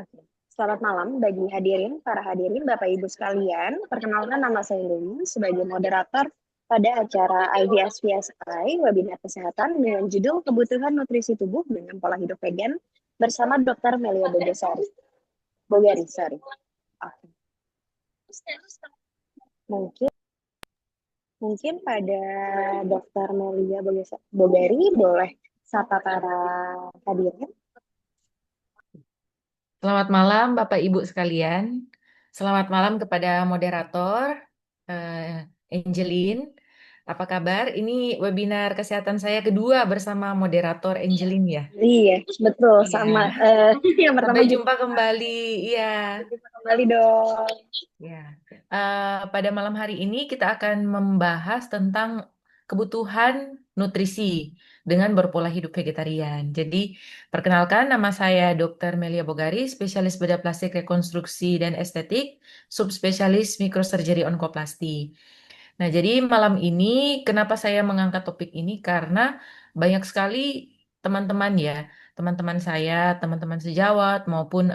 Oke. Selamat malam bagi para hadirin, Bapak Ibu sekalian. Perkenalkan nama saya Lumi sebagai moderator pada acara IVSVSI, webinar kesehatan dengan judul Kebutuhan Nutrisi Tubuh dengan Pola Hidup Vegan bersama Dr. Melia Bogesari. Bogari, sorry. Oke. Mungkin mungkin pada Dr. Melia Bogari boleh sapa para hadirin. Selamat malam, Bapak Ibu sekalian. Selamat malam kepada moderator Angelin. Apa kabar? Ini webinar kesehatan saya kedua bersama moderator Angelin ya. Iya, betul. Iya. Sama yang pertama Sampai juga. jumpa kembali. Iya. Jumpa kembali dong. Ya. Pada malam hari ini kita akan membahas tentang kebutuhan nutrisi dengan berpola hidup vegetarian. Jadi, perkenalkan nama saya Dr. Melia Bogari, spesialis bedah plastik rekonstruksi dan estetik, subspesialis mikrosurgery onkoplasti. Nah, jadi malam ini kenapa saya mengangkat topik ini? Karena banyak sekali teman-teman ya, teman-teman saya, teman-teman sejawat maupun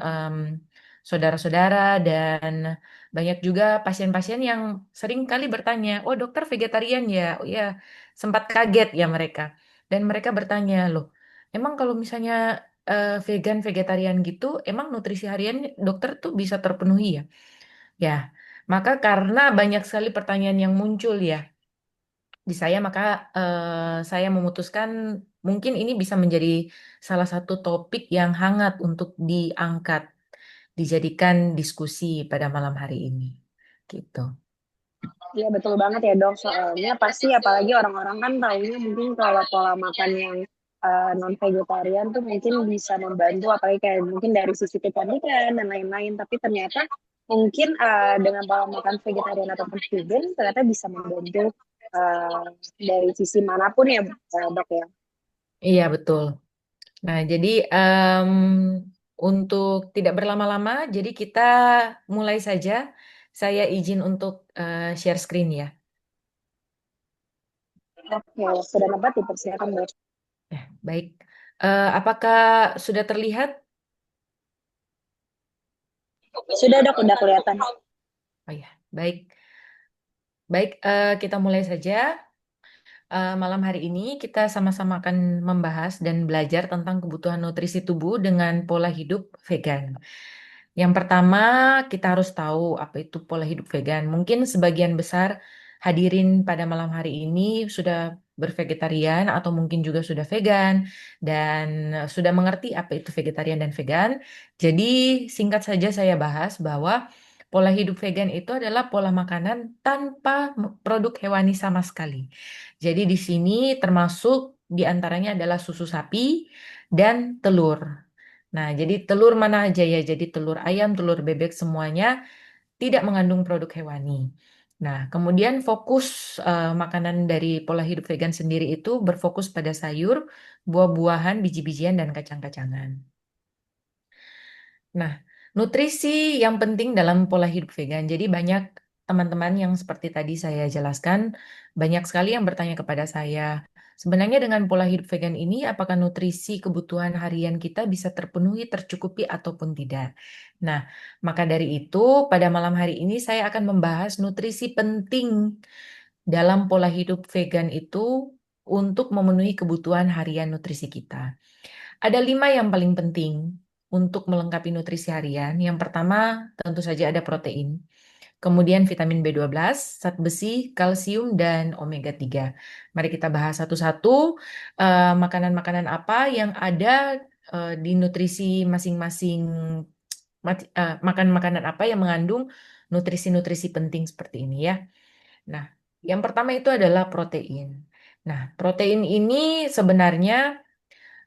saudara-saudara dan banyak juga pasien-pasien yang sering kali bertanya, "Oh, dokter vegetarian ya?" Oh ya, sempat kaget ya mereka. Dan mereka bertanya, "Loh, emang kalau misalnya vegan vegetarian gitu, emang nutrisi harian dokter tuh bisa terpenuhi ya?" Ya, maka karena banyak sekali pertanyaan yang muncul ya di saya, maka saya memutuskan mungkin ini bisa menjadi salah satu topik yang hangat untuk diangkat, dijadikan diskusi pada malam hari ini. Gitu. Iya betul banget ya dok. Soalnya pasti apalagi orang-orang kan taunya mungkin kalau pola makan yang non vegetarian tuh mungkin bisa membantu apalagi kayak mungkin dari sisi kecantikan dan lain-lain. Tapi ternyata mungkin dengan pola makan vegetarian ataupun vegan ternyata bisa membantu dari sisi manapun ya dok ya. Iya, betul. Nah, jadi untuk tidak berlama-lama, jadi kita mulai saja. Saya izin untuk share screen ya. Oke, sudah dapat dipersilakan dok. Ya, baik. Apakah sudah terlihat? Sudah dok, udah kelihatan. Oh ya, baik. Baik, kita mulai saja. Malam hari ini kita sama-sama akan membahas dan belajar tentang kebutuhan nutrisi tubuh dengan pola hidup vegan. Yang pertama, kita harus tahu apa itu pola hidup vegan. Mungkin sebagian besar hadirin pada malam hari ini sudah bervegetarian atau mungkin juga sudah vegan dan sudah mengerti apa itu vegetarian dan vegan. Jadi, singkat saja saya bahas bahwa pola hidup vegan itu adalah pola makanan tanpa produk hewani sama sekali. Jadi di sini termasuk di antaranya adalah susu sapi dan telur. Nah, jadi telur mana aja ya? Jadi telur ayam, telur bebek semuanya tidak mengandung produk hewani. Nah, kemudian fokus makanan dari pola hidup vegan sendiri itu berfokus pada sayur, buah-buahan, biji-bijian, dan kacang-kacangan. Nah, nutrisi yang penting dalam pola hidup vegan. Jadi banyak teman-teman yang seperti tadi saya jelaskan, banyak sekali yang bertanya kepada saya, sebenarnya dengan pola hidup vegan ini, apakah nutrisi kebutuhan harian kita bisa terpenuhi, tercukupi, ataupun tidak? Nah, maka dari itu, pada malam hari ini saya akan membahas nutrisi penting dalam pola hidup vegan itu untuk memenuhi kebutuhan harian nutrisi kita. Ada 5 yang paling penting untuk melengkapi nutrisi harian. Yang pertama, tentu saja ada protein. Kemudian vitamin B12, zat besi, kalsium, dan omega 3. Mari kita bahas satu-satu makanan-makanan apa yang ada di nutrisi masing-masing, makan makanan apa yang mengandung nutrisi-nutrisi penting seperti ini ya. Nah, yang pertama itu adalah protein. Nah, protein ini sebenarnya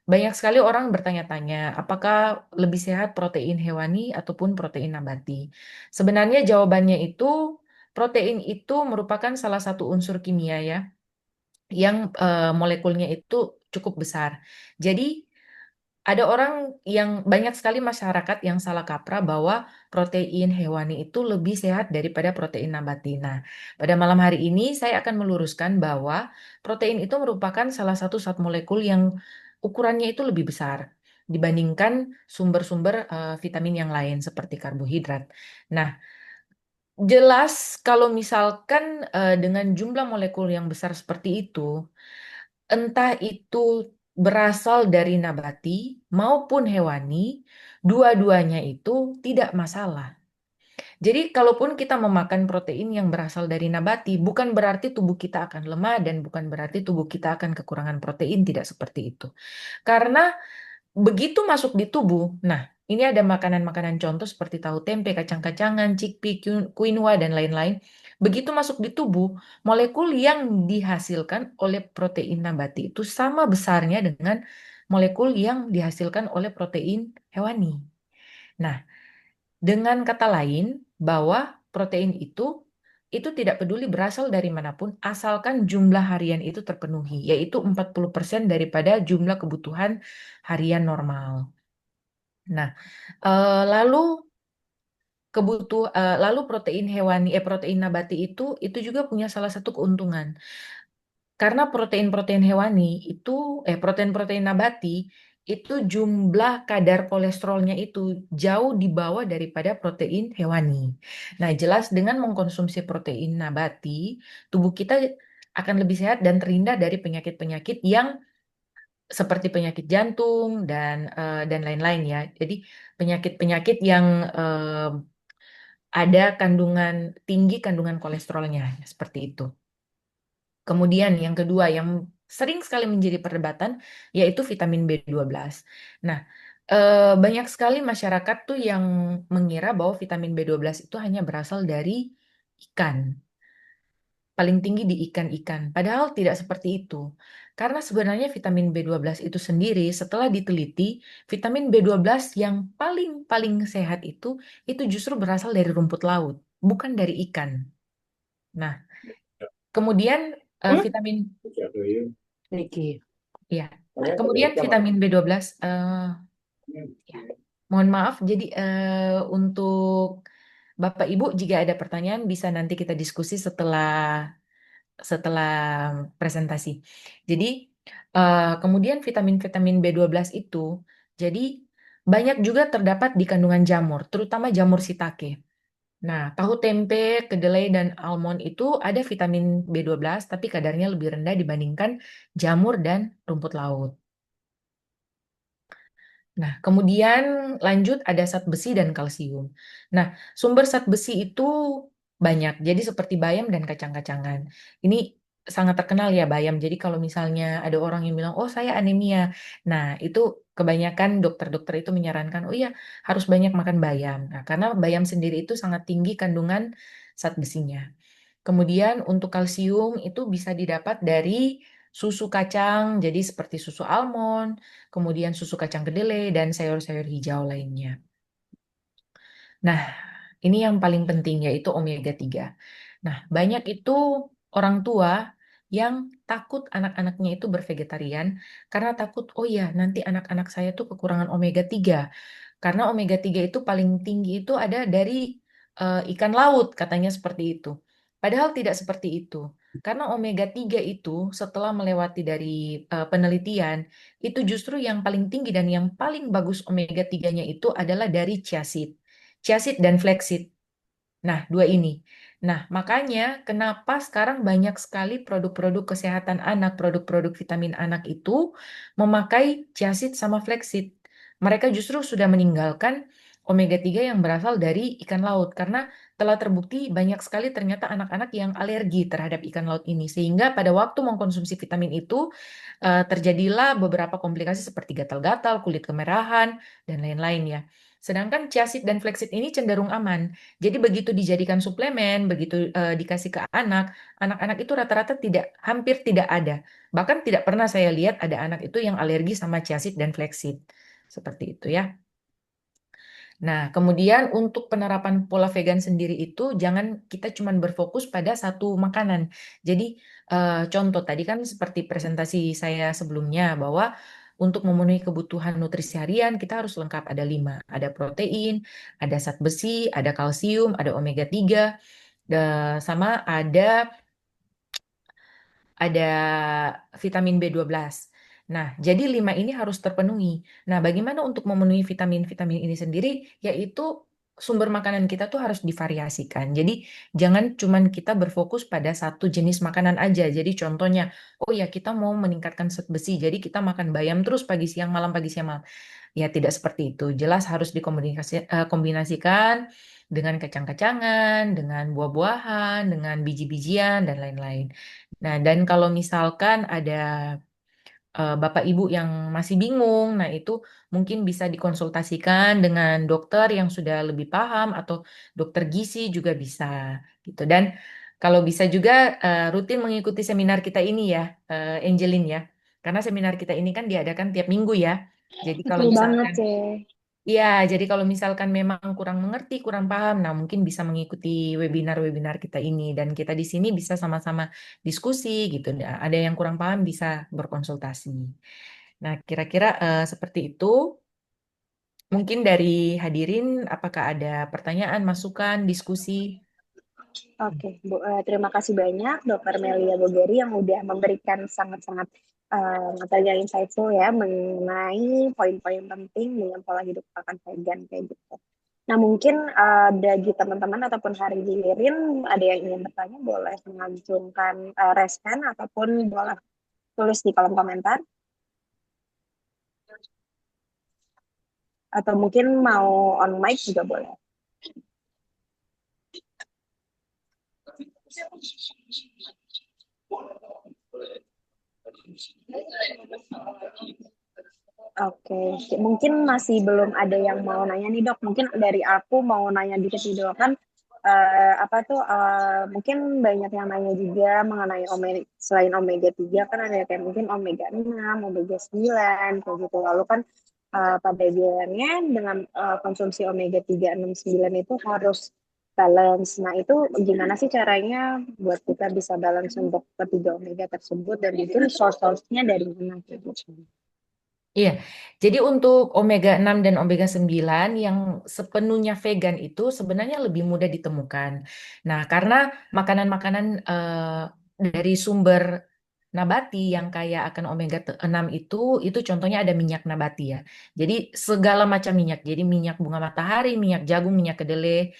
banyak sekali orang bertanya-tanya, apakah lebih sehat protein hewani ataupun protein nabati? Sebenarnya jawabannya itu, protein itu merupakan salah satu unsur kimia ya, yang molekulnya itu cukup besar. Jadi, ada orang yang banyak sekali masyarakat yang salah kaprah bahwa protein hewani itu lebih sehat daripada protein nabati. Nah, pada malam hari ini saya akan meluruskan bahwa protein itu merupakan salah satu zat molekul yang ukurannya itu lebih besar. dibandingkan sumber-sumber vitamin yang lain seperti karbohidrat. Nah, jelas kalau misalkan dengan jumlah molekul yang besar seperti itu, entah itu berasal dari nabati maupun hewani, dua-duanya itu tidak masalah. Jadi, kalaupun kita memakan protein yang berasal dari nabati, bukan berarti tubuh kita akan lemah dan bukan berarti tubuh kita akan kekurangan protein, tidak seperti itu. Karena begitu masuk di tubuh, nah, ini ada makanan-makanan contoh seperti tahu tempe, kacang-kacangan, chickpea, quinoa, dan lain-lain. Begitu masuk di tubuh, molekul yang dihasilkan oleh protein nabati itu sama besarnya dengan molekul yang dihasilkan oleh protein hewani. Nah, dengan kata lain, bahwa protein itu tidak peduli berasal dari manapun, asalkan jumlah harian itu terpenuhi, yaitu 40% daripada jumlah kebutuhan harian normal. Nah, lalu lalu protein nabati itu juga punya salah satu keuntungan. Karena protein-protein hewani itu, protein-protein nabati itu jumlah kadar kolesterolnya itu jauh di bawah daripada protein hewani. Nah, jelas dengan mengkonsumsi protein nabati, tubuh kita akan lebih sehat dan terhindar dari penyakit-penyakit yang seperti penyakit jantung dan lain-lain ya. Jadi penyakit-penyakit yang ada tinggi kandungan kolesterolnya seperti itu. Kemudian yang kedua yang sering sekali menjadi perdebatan yaitu vitamin B12. Nah, banyak sekali masyarakat tuh yang mengira bahwa vitamin B12 itu hanya berasal dari ikan, paling tinggi di ikan-ikan. Padahal tidak seperti itu. Karena sebenarnya vitamin B12 itu sendiri setelah diteliti, vitamin B12 yang paling sehat itu justru berasal dari rumput laut, bukan dari ikan. Nah, kemudian vitamin Niki. Ya. Kemudian vitamin B12 ya. Mohon maaf jadi untuk Bapak Ibu jika ada pertanyaan bisa nanti kita diskusi setelah setelah presentasi. Jadi kemudian vitamin-vitamin B12 itu jadi banyak juga terdapat di kandungan jamur, terutama jamur shiitake. Nah, tahu tempe, kedelai, dan almond itu ada vitamin B12, tapi kadarnya lebih rendah dibandingkan jamur dan rumput laut. Nah, kemudian lanjut ada zat besi dan kalsium. Nah, sumber zat besi itu banyak, jadi seperti bayam dan kacang-kacangan. Ini sangat terkenal ya bayam. Jadi kalau misalnya ada orang yang bilang, oh saya anemia. Nah, itu kebanyakan dokter-dokter itu menyarankan, oh iya harus banyak makan bayam. Nah, karena bayam sendiri itu sangat tinggi kandungan zat besinya. Kemudian untuk kalsium itu bisa didapat dari susu kacang, jadi seperti susu almond, kemudian susu kacang kedelai, dan sayur-sayur hijau lainnya. Nah, ini yang paling penting yaitu omega 3. Nah, banyak itu orang tua yang takut anak-anaknya itu bervegetarian karena takut, oh ya, nanti anak-anak saya tuh kekurangan omega 3. Karena omega 3 itu paling tinggi itu ada dari ikan laut, katanya seperti itu. Padahal tidak seperti itu. Karena omega 3 itu setelah melewati dari penelitian, itu justru yang paling tinggi dan yang paling bagus omega 3-nya itu adalah dari chia seed. Chia seed dan flaxseed. Nah, dua ini. Nah, makanya kenapa sekarang banyak sekali produk-produk kesehatan anak, produk-produk vitamin anak itu memakai chia seed sama flaxseed. Mereka justru sudah meninggalkan omega 3 yang berasal dari ikan laut karena telah terbukti banyak sekali ternyata anak-anak yang alergi terhadap ikan laut ini sehingga pada waktu mengkonsumsi vitamin itu terjadilah beberapa komplikasi seperti gatal-gatal, kulit kemerahan dan lain-lain ya. Sedangkan chia seed dan flaxseed ini cenderung aman. Jadi begitu dijadikan suplemen, begitu dikasih ke anak, anak-anak itu rata-rata hampir tidak ada. Bahkan tidak pernah saya lihat ada anak itu yang alergi sama chia seed dan flaxseed. Seperti itu ya. Nah, kemudian untuk penerapan pola vegan sendiri itu jangan kita cuma berfokus pada satu makanan. Jadi contoh tadi kan seperti presentasi saya sebelumnya bahwa untuk memenuhi kebutuhan nutrisi harian kita harus lengkap ada 5. Ada protein, ada zat besi, ada kalsium, ada omega 3, sama ada vitamin B12. Nah, jadi lima ini harus terpenuhi. Nah, bagaimana untuk memenuhi vitamin-vitamin ini sendiri? Yaitu sumber makanan kita tuh harus divariasikan. Jadi, jangan cuman kita berfokus pada satu jenis makanan aja. Jadi, contohnya, oh ya kita mau meningkatkan zat besi, jadi kita makan bayam terus pagi siang malam. Ya, tidak seperti itu. Jelas harus dikombinasikan dengan kacang-kacangan, dengan buah-buahan, dengan biji-bijian, dan lain-lain. Nah, dan kalau misalkan ada Bapak Ibu yang masih bingung, nah itu mungkin bisa dikonsultasikan dengan dokter yang sudah lebih paham atau dokter gizi juga bisa gitu. Dan kalau bisa juga rutin mengikuti seminar kita ini ya, Angelin ya. Karena seminar kita ini kan diadakan tiap minggu ya. Jadi kalau Betul banget misalkan sih. iya, jadi kalau misalkan memang kurang mengerti, kurang paham, nah mungkin bisa mengikuti webinar-webinar kita ini dan kita di sini bisa sama-sama diskusi gitu. Nah, ada yang kurang paham bisa berkonsultasi. Nah, kira-kira seperti itu. Mungkin dari hadirin, apakah ada pertanyaan, masukan, diskusi? Oke, Bu, terima kasih banyak Dokter Melia Bogeri yang udah memberikan sangat-sangat material insightful ya mengenai poin-poin penting dengan pola hidup makan vegan kayak gitu. Nah, mungkin bagi teman-teman ataupun hadirin ada yang ingin bertanya boleh mengajukan raise hand ataupun boleh tulis di kolom komentar atau mungkin mau on mic juga boleh. Oke, mungkin masih belum ada yang mau nanya nih dok. Mungkin dari aku mau nanya dikit nih dok kan apa tuh mungkin banyak yang nanya juga mengenai omega selain omega 3 kan ada kayak mungkin omega 6, omega 9 kayak gitu. Lalu kan pada bilangnya dengan konsumsi omega 3, 6, 9 itu harus balance. Nah, itu gimana sih caranya buat kita bisa balance untuk ketiga omega tersebut dan mungkin source-nya dari mana kayak gitu. Iya, jadi untuk omega 6 dan omega 9 yang sepenuhnya vegan itu sebenarnya lebih mudah ditemukan. Nah, karena makanan-makanan dari sumber nabati yang kaya akan omega 6 itu contohnya ada minyak nabati ya. Jadi segala macam minyak. Jadi minyak bunga matahari, minyak jagung, minyak kedelai,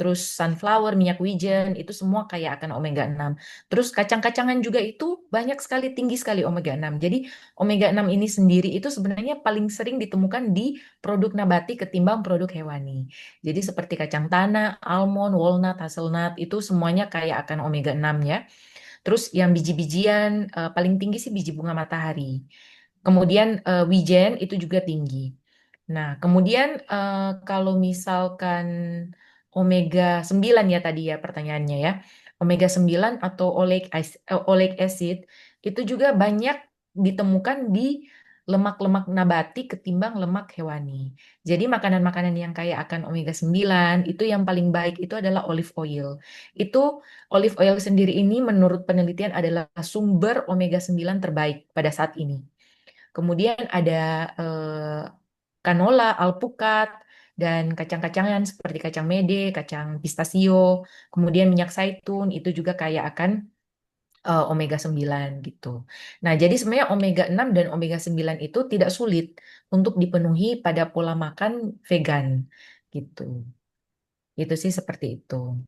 terus sunflower, minyak wijen, itu semua kaya akan omega 6. Terus kacang-kacangan juga itu banyak sekali, tinggi sekali omega 6. Jadi omega 6 ini sendiri itu sebenarnya paling sering ditemukan di produk nabati ketimbang produk hewani. Jadi seperti kacang tanah, almond, walnut, hazelnut itu semuanya kaya akan omega 6 ya. Terus yang biji-bijian paling tinggi sih biji bunga matahari. Kemudian wijen itu juga tinggi. Nah, kemudian kalau misalkan omega 9 ya tadi ya pertanyaannya ya. Omega 9 atau oleic acid itu juga banyak ditemukan di lemak-lemak nabati ketimbang lemak hewani. Jadi makanan-makanan yang kaya akan omega 9 itu yang paling baik itu adalah olive oil. Itu olive oil sendiri ini menurut penelitian adalah sumber omega 9 terbaik pada saat ini. Kemudian ada eh, canola, alpukat, dan kacang-kacangan seperti kacang mede, kacang pistachio, kemudian minyak zaitun itu juga kaya akan omega 9 gitu. Nah, jadi sebenarnya omega 6 dan omega 9 itu tidak sulit untuk dipenuhi pada pola makan vegan gitu. Itu sih seperti itu.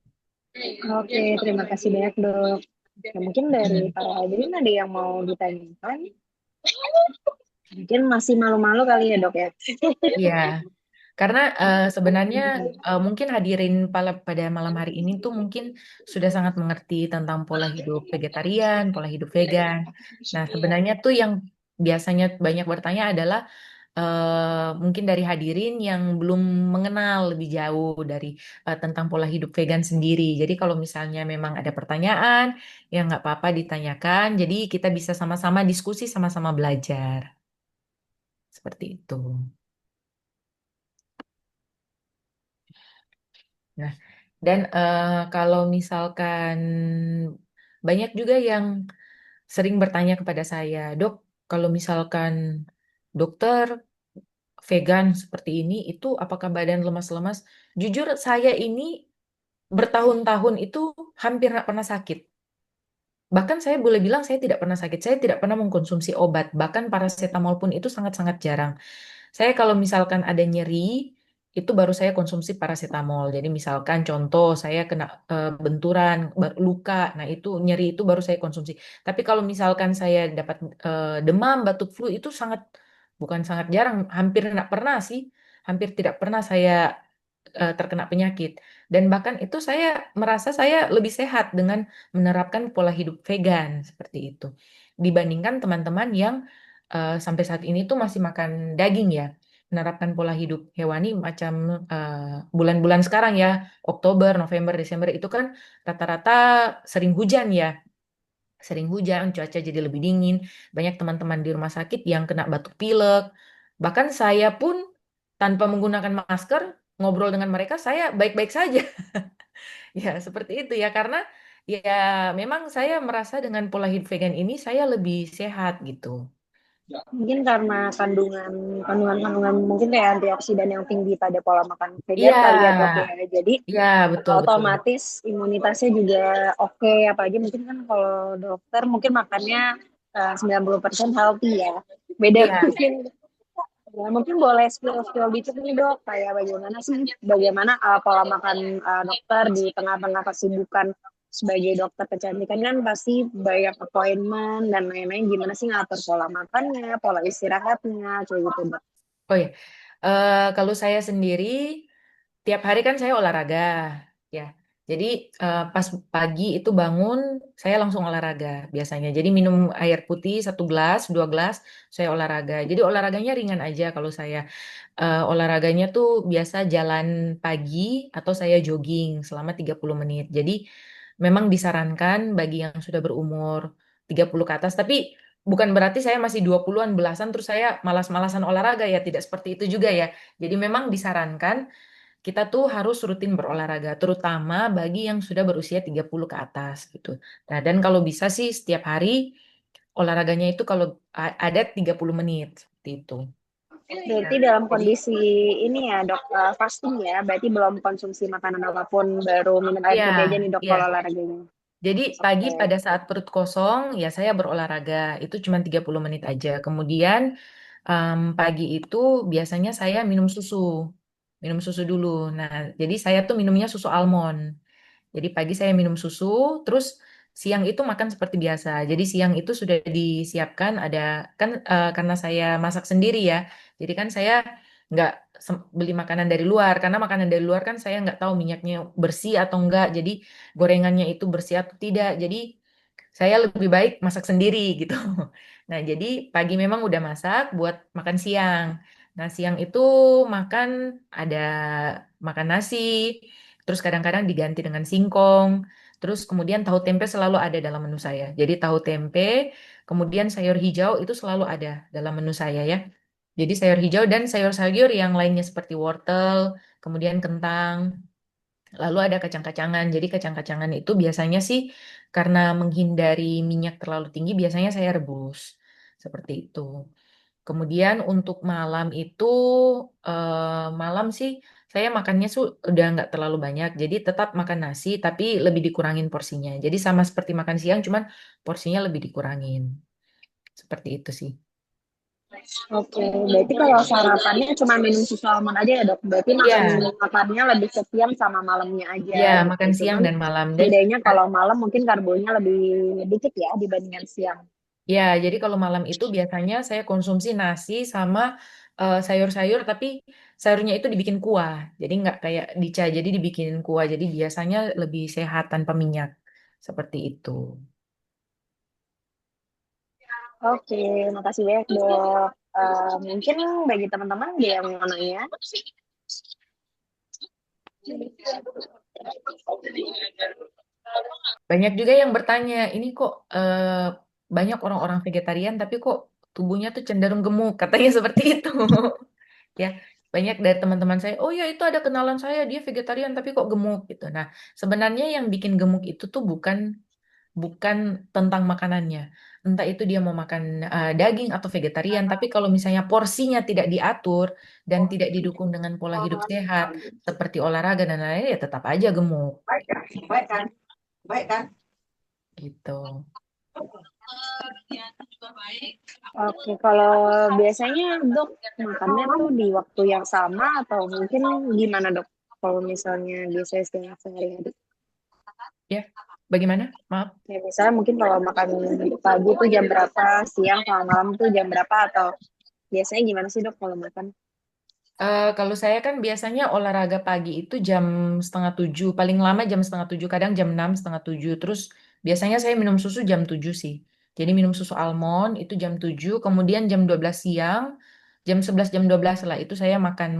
Oke, terima kasih banyak dok. Ya, mungkin dari Mm. para hadirin ada yang mau ditanyakan? Mungkin masih malu-malu kali ya dok ya. Iya, karena sebenarnya mungkin hadirin pada malam hari ini tuh mungkin sudah sangat mengerti tentang pola hidup vegetarian, pola hidup vegan. Nah, sebenarnya tuh yang biasanya banyak bertanya adalah mungkin dari hadirin yang belum mengenal lebih jauh dari tentang pola hidup vegan sendiri. Jadi kalau misalnya memang ada pertanyaan, ya nggak apa-apa ditanyakan. Jadi kita bisa sama-sama diskusi, sama-sama belajar. Seperti itu. Nah, dan kalau misalkan banyak juga yang sering bertanya kepada saya, dok, kalau misalkan dokter vegan seperti ini, itu apakah badan lemas-lemas? Jujur, saya ini bertahun-tahun itu hampir nggak pernah sakit. Bahkan saya boleh bilang saya tidak pernah sakit, saya tidak pernah mengkonsumsi obat, bahkan paracetamol pun itu sangat-sangat jarang. Saya kalau misalkan ada nyeri, itu baru saya konsumsi paracetamol. Jadi misalkan contoh saya kena benturan, luka, nah itu nyeri itu baru saya konsumsi. Tapi kalau misalkan saya dapat demam, batuk flu itu sangat, bukan sangat jarang, hampir tidak pernah sih. Hampir tidak pernah saya terkena penyakit. Dan bahkan itu saya merasa saya lebih sehat dengan menerapkan pola hidup vegan seperti itu. Dibandingkan teman-teman yang sampai saat ini tuh masih makan daging ya, menerapkan pola hidup hewani macam bulan-bulan sekarang ya, Oktober, November, Desember itu kan rata-rata sering hujan ya, sering hujan, cuaca jadi lebih dingin, banyak teman-teman di rumah sakit yang kena batuk pilek, bahkan saya pun tanpa menggunakan masker ngobrol dengan mereka saya baik-baik saja. Ya, seperti itu ya karena ya memang saya merasa dengan pola hidup vegan ini saya lebih sehat gitu. Mungkin karena kandungan mungkin kayak antioksidan yang tinggi pada pola makan vegan Iya, kali ya dok ya. Jadi iya betul betul. otomatis imunitasnya juga oke. Apalagi mungkin kan kalau dokter mungkin makannya 90% healthy ya. Beda Iya. mungkin. Ya, mungkin boleh spill-spill dikit nih dok, kayak bagaimana sih, bagaimana pola makan dokter di tengah-tengah kesibukan sebagai dokter kecantikan kan pasti banyak appointment dan lain-lain. Gimana sih ngatur pola makannya, pola istirahatnya, kayak gitu dok. Oh ya, kalau saya sendiri tiap hari kan saya olahraga, ya. Jadi pas pagi itu bangun, saya langsung olahraga biasanya. Jadi minum air putih 1 gelas, 2 gelas, saya olahraga. Jadi olahraganya ringan aja kalau saya. Olahraganya tuh biasa jalan pagi atau saya jogging selama 30 menit. Jadi memang disarankan bagi yang sudah berumur 30 ke atas, tapi bukan berarti saya masih 20-an belasan terus saya malas-malasan olahraga ya, tidak seperti itu juga ya. Jadi memang disarankan kita tuh harus rutin berolahraga, terutama bagi yang sudah berusia 30 ke atas gitu. Nah, dan kalau bisa sih setiap hari olahraganya itu kalau ada 30 menit seperti itu. Ya. Berarti dalam Jadi kondisi ini ya dok, fasting ya, berarti belum konsumsi makanan apapun, baru minum air ya, putih aja nih dok kalau ya. olahraganya. Jadi pagi Oke. pada saat perut kosong ya saya berolahraga itu cuma 30 menit aja. Kemudian pagi itu biasanya saya minum susu. Minum susu dulu. Nah, jadi saya tuh minumnya susu almond. Jadi pagi saya minum susu, terus siang itu makan seperti biasa. Jadi siang itu sudah disiapkan ada kan karena saya masak sendiri ya. Jadi kan saya nggak beli makanan dari luar karena makanan dari luar kan saya nggak tahu minyaknya bersih atau enggak. Jadi gorengannya itu bersih atau tidak. Jadi saya lebih baik masak sendiri gitu. Nah, jadi pagi memang udah masak buat makan siang. Nah, siang itu makan ada makan nasi, terus kadang-kadang diganti dengan singkong, terus kemudian tahu tempe selalu ada dalam menu saya. Jadi tahu tempe, kemudian sayur hijau itu selalu ada dalam menu saya ya. Jadi sayur hijau dan sayur-sayur yang lainnya seperti wortel, kemudian kentang, lalu ada kacang-kacangan. Jadi kacang-kacangan itu biasanya sih karena menghindari minyak terlalu tinggi, biasanya saya rebus. Seperti itu. Kemudian untuk malam itu, malam sih saya makannya udah nggak terlalu banyak. Jadi tetap makan nasi, tapi lebih dikurangin porsinya. Jadi sama seperti makan siang, cuman porsinya lebih dikurangin. Seperti itu sih. Oke, berarti kalau sarapannya cuma minum susu almond aja ya dok. Berarti Iya, makannya lebih ke siang sama malamnya aja iya gitu. makan siang Cuman dan malam. Dan bedanya kalau malam mungkin karbonya lebih dikit ya dibandingkan siang. ya, jadi kalau malam itu biasanya saya konsumsi nasi sama sayur-sayur, tapi sayurnya itu dibikin kuah. Jadi nggak kayak jadi dibikin kuah. Jadi biasanya lebih sehat tanpa minyak. Seperti itu. Oke, makasih banyak dok. Mungkin bagi teman-teman ada yang mau nanya. Banyak juga yang bertanya, ini kok banyak orang-orang vegetarian, tapi kok tubuhnya tuh cenderung gemuk. Katanya seperti itu. Ya, banyak dari teman-teman saya, oh ya itu ada kenalan saya, dia vegetarian tapi kok gemuk gitu. Nah, sebenarnya yang bikin gemuk itu tuh bukan bukan tentang makanannya. Entah itu dia mau makan daging atau vegetarian, tapi kalau misalnya porsinya tidak diatur dan tidak didukung dengan pola hidup sehat, seperti olahraga dan lain-lain, ya tetap aja gemuk. Baik kan? Baik kan? Baik kan? gitu. Oke, kalau biasanya dok makannya tuh di waktu yang sama atau mungkin gimana dok? Kalau misalnya biasanya setengah sehari-hari. Ya, bagaimana? Maaf. Ya, misalnya mungkin kalau makan pagi tuh jam berapa, siang kalau malam tuh jam berapa atau biasanya gimana sih dok kalau makan? Kalau saya kan biasanya olahraga pagi itu jam setengah tujuh, paling lama jam setengah tujuh, kadang jam enam setengah tujuh. Terus biasanya saya minum susu jam tujuh sih. Jadi minum susu almond itu jam tujuh, kemudian jam 12 siang, jam 11 jam 12 lah itu saya makan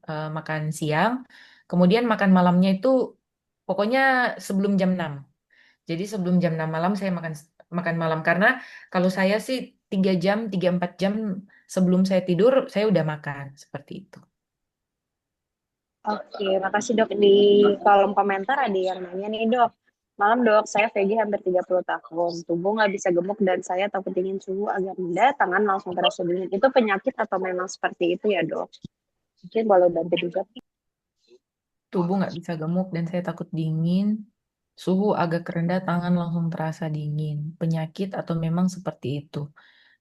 makan siang. Kemudian makan malamnya itu pokoknya sebelum jam 6. Jadi sebelum jam 6 malam saya makan makan malam karena kalau saya sih 3 jam, 3-4 jam sebelum saya tidur saya udah makan seperti itu. Oke, makasih dok. Di kolom komentar ada yang nanya nih dok. Malam dok, saya VG hampir 30 tahun. Tubuh nggak bisa gemuk dan saya takut dingin suhu agak rendah, tangan langsung terasa dingin. Itu penyakit atau memang seperti itu ya dok? Mungkin boleh bantu juga. Tubuh nggak bisa gemuk dan saya takut dingin. Suhu agak rendah, tangan langsung terasa dingin. Penyakit atau memang seperti itu.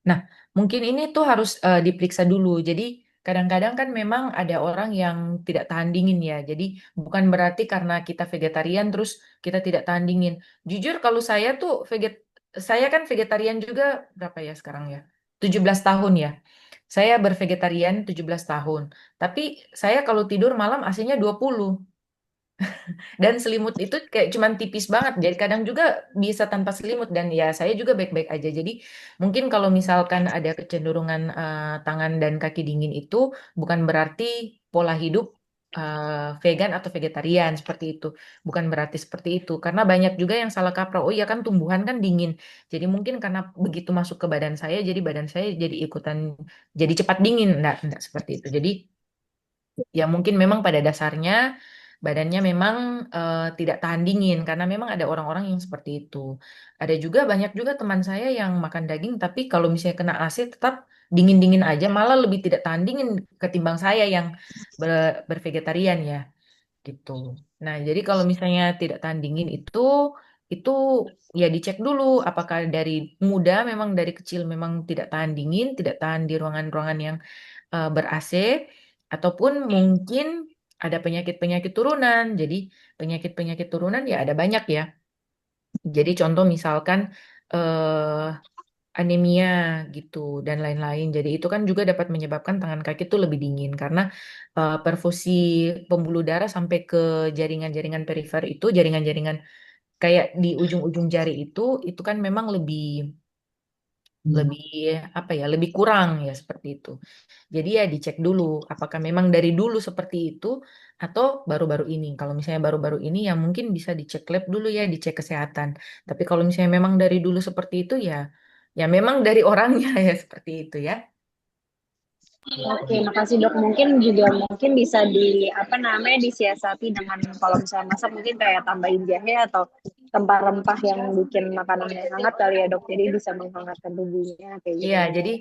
Nah, mungkin ini tuh harus diperiksa dulu. Jadi kadang-kadang kan memang ada orang yang tidak tahan dingin ya. Jadi bukan berarti karena kita vegetarian terus kita tidak tahan dingin. Jujur kalau saya tuh saya kan vegetarian juga berapa ya sekarang ya? 17 tahun ya. Saya bervegetarian 17 tahun. Tapi saya kalau tidur malam AC-nya 20. Dan selimut itu kayak cuman tipis banget. Jadi kadang juga bisa tanpa selimut dan ya saya juga baik-baik aja. Jadi mungkin kalau misalkan ada kecenderungan tangan dan kaki dingin itu bukan berarti pola hidup vegan atau vegetarian seperti itu. Bukan berarti seperti itu. Karena banyak juga yang salah kaprah. Oh iya kan tumbuhan kan dingin. Jadi mungkin karena begitu masuk ke badan saya, jadi badan saya jadi ikutan jadi cepat dingin. Enggak seperti itu. Jadi ya mungkin memang pada dasarnya badannya memang tidak tahan dingin karena memang ada orang-orang yang seperti itu. Ada juga banyak juga teman saya yang makan daging tapi kalau misalnya kena AC tetap dingin-dingin aja malah lebih tidak tahan dingin ketimbang saya yang bervegetarian ya gitu. Nah, jadi kalau misalnya tidak tahan dingin itu ya dicek dulu apakah dari muda memang dari kecil memang tidak tahan dingin, tidak tahan di ruangan-ruangan yang ber-AC ataupun mungkin ada penyakit-penyakit turunan. Jadi penyakit-penyakit turunan ya ada banyak ya. Jadi contoh misalkan eh, anemia gitu dan lain-lain. Jadi itu kan juga dapat menyebabkan tangan kaki itu lebih dingin karena perfusi pembuluh darah sampai ke jaringan-jaringan perifer itu, jaringan-jaringan kayak di ujung-ujung jari itu kan memang lebih lebih apa ya lebih kurang ya seperti itu. Jadi ya dicek dulu apakah memang dari dulu seperti itu atau baru-baru ini. Kalau misalnya baru-baru ini ya mungkin bisa dicek lab dulu ya, dicek kesehatan. Tapi kalau misalnya memang dari dulu seperti itu ya ya memang dari orangnya ya seperti itu ya. Oke, makasih dok. Mungkin bisa di apa namanya disiasati dengan kalau misalnya masak mungkin kayak tambahin jahe atau rempah-rempah yang bikin makanannya hangat kali ya dok. Jadi bisa menghangatkan tubuhnya kayak Iya, gitu. jadi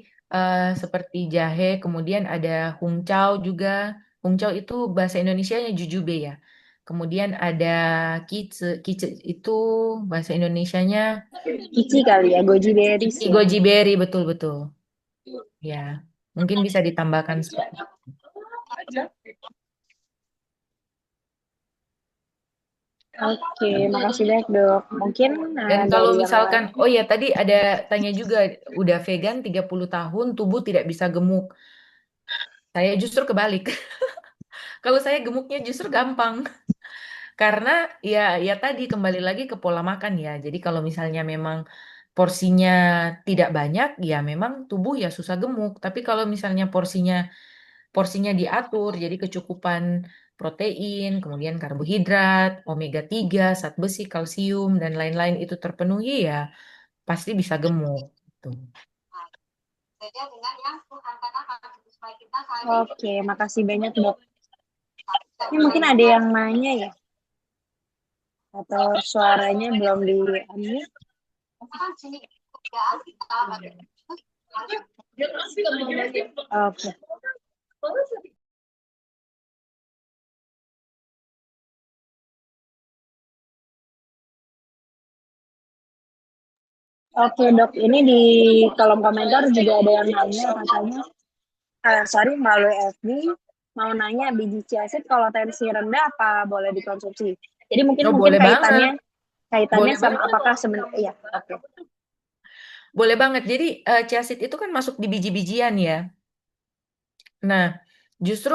seperti jahe, kemudian ada hungcau juga. Hungcau itu bahasa Indonesianya jujube ya. Kemudian ada kice, kice itu bahasa Indonesianya Kici kali ya, goji berries ya. goji berry betul-betul. Ya, mungkin bisa ditambahkan seperti itu. Oke, makasih banyak dok. Mungkin Dan kalau dari yang misalkan, lain. oh ya tadi ada tanya juga, udah vegan 30 tahun, tubuh tidak bisa gemuk. Saya justru kebalik. Kalau saya gemuknya justru gampang. Karena ya tadi kembali lagi ke pola makan ya. Jadi kalau misalnya memang porsinya tidak banyak, ya memang tubuh ya susah gemuk. Tapi kalau misalnya porsinya diatur, jadi kecukupan protein, kemudian karbohidrat, omega 3 zat besi, kalsium dan lain-lain itu terpenuhi ya pasti bisa gemuk. Gitu. Oke, makasih banyak dok. Ini mungkin ada yang nanya ya, atau suaranya belum di unmute. Oke. Oke dok, ini di kolom komentar juga ada yang nanya katanya, sorry melalui FB, mau nanya biji chia seed kalau tensi rendah apa boleh dikonsumsi? Jadi mungkin Oh, mungkin boleh banget. kaitannya Boleh sama banget. apakah sebenarnya, iya oke. Boleh banget. Jadi chia seed itu kan masuk di biji-bijian ya. Nah, justru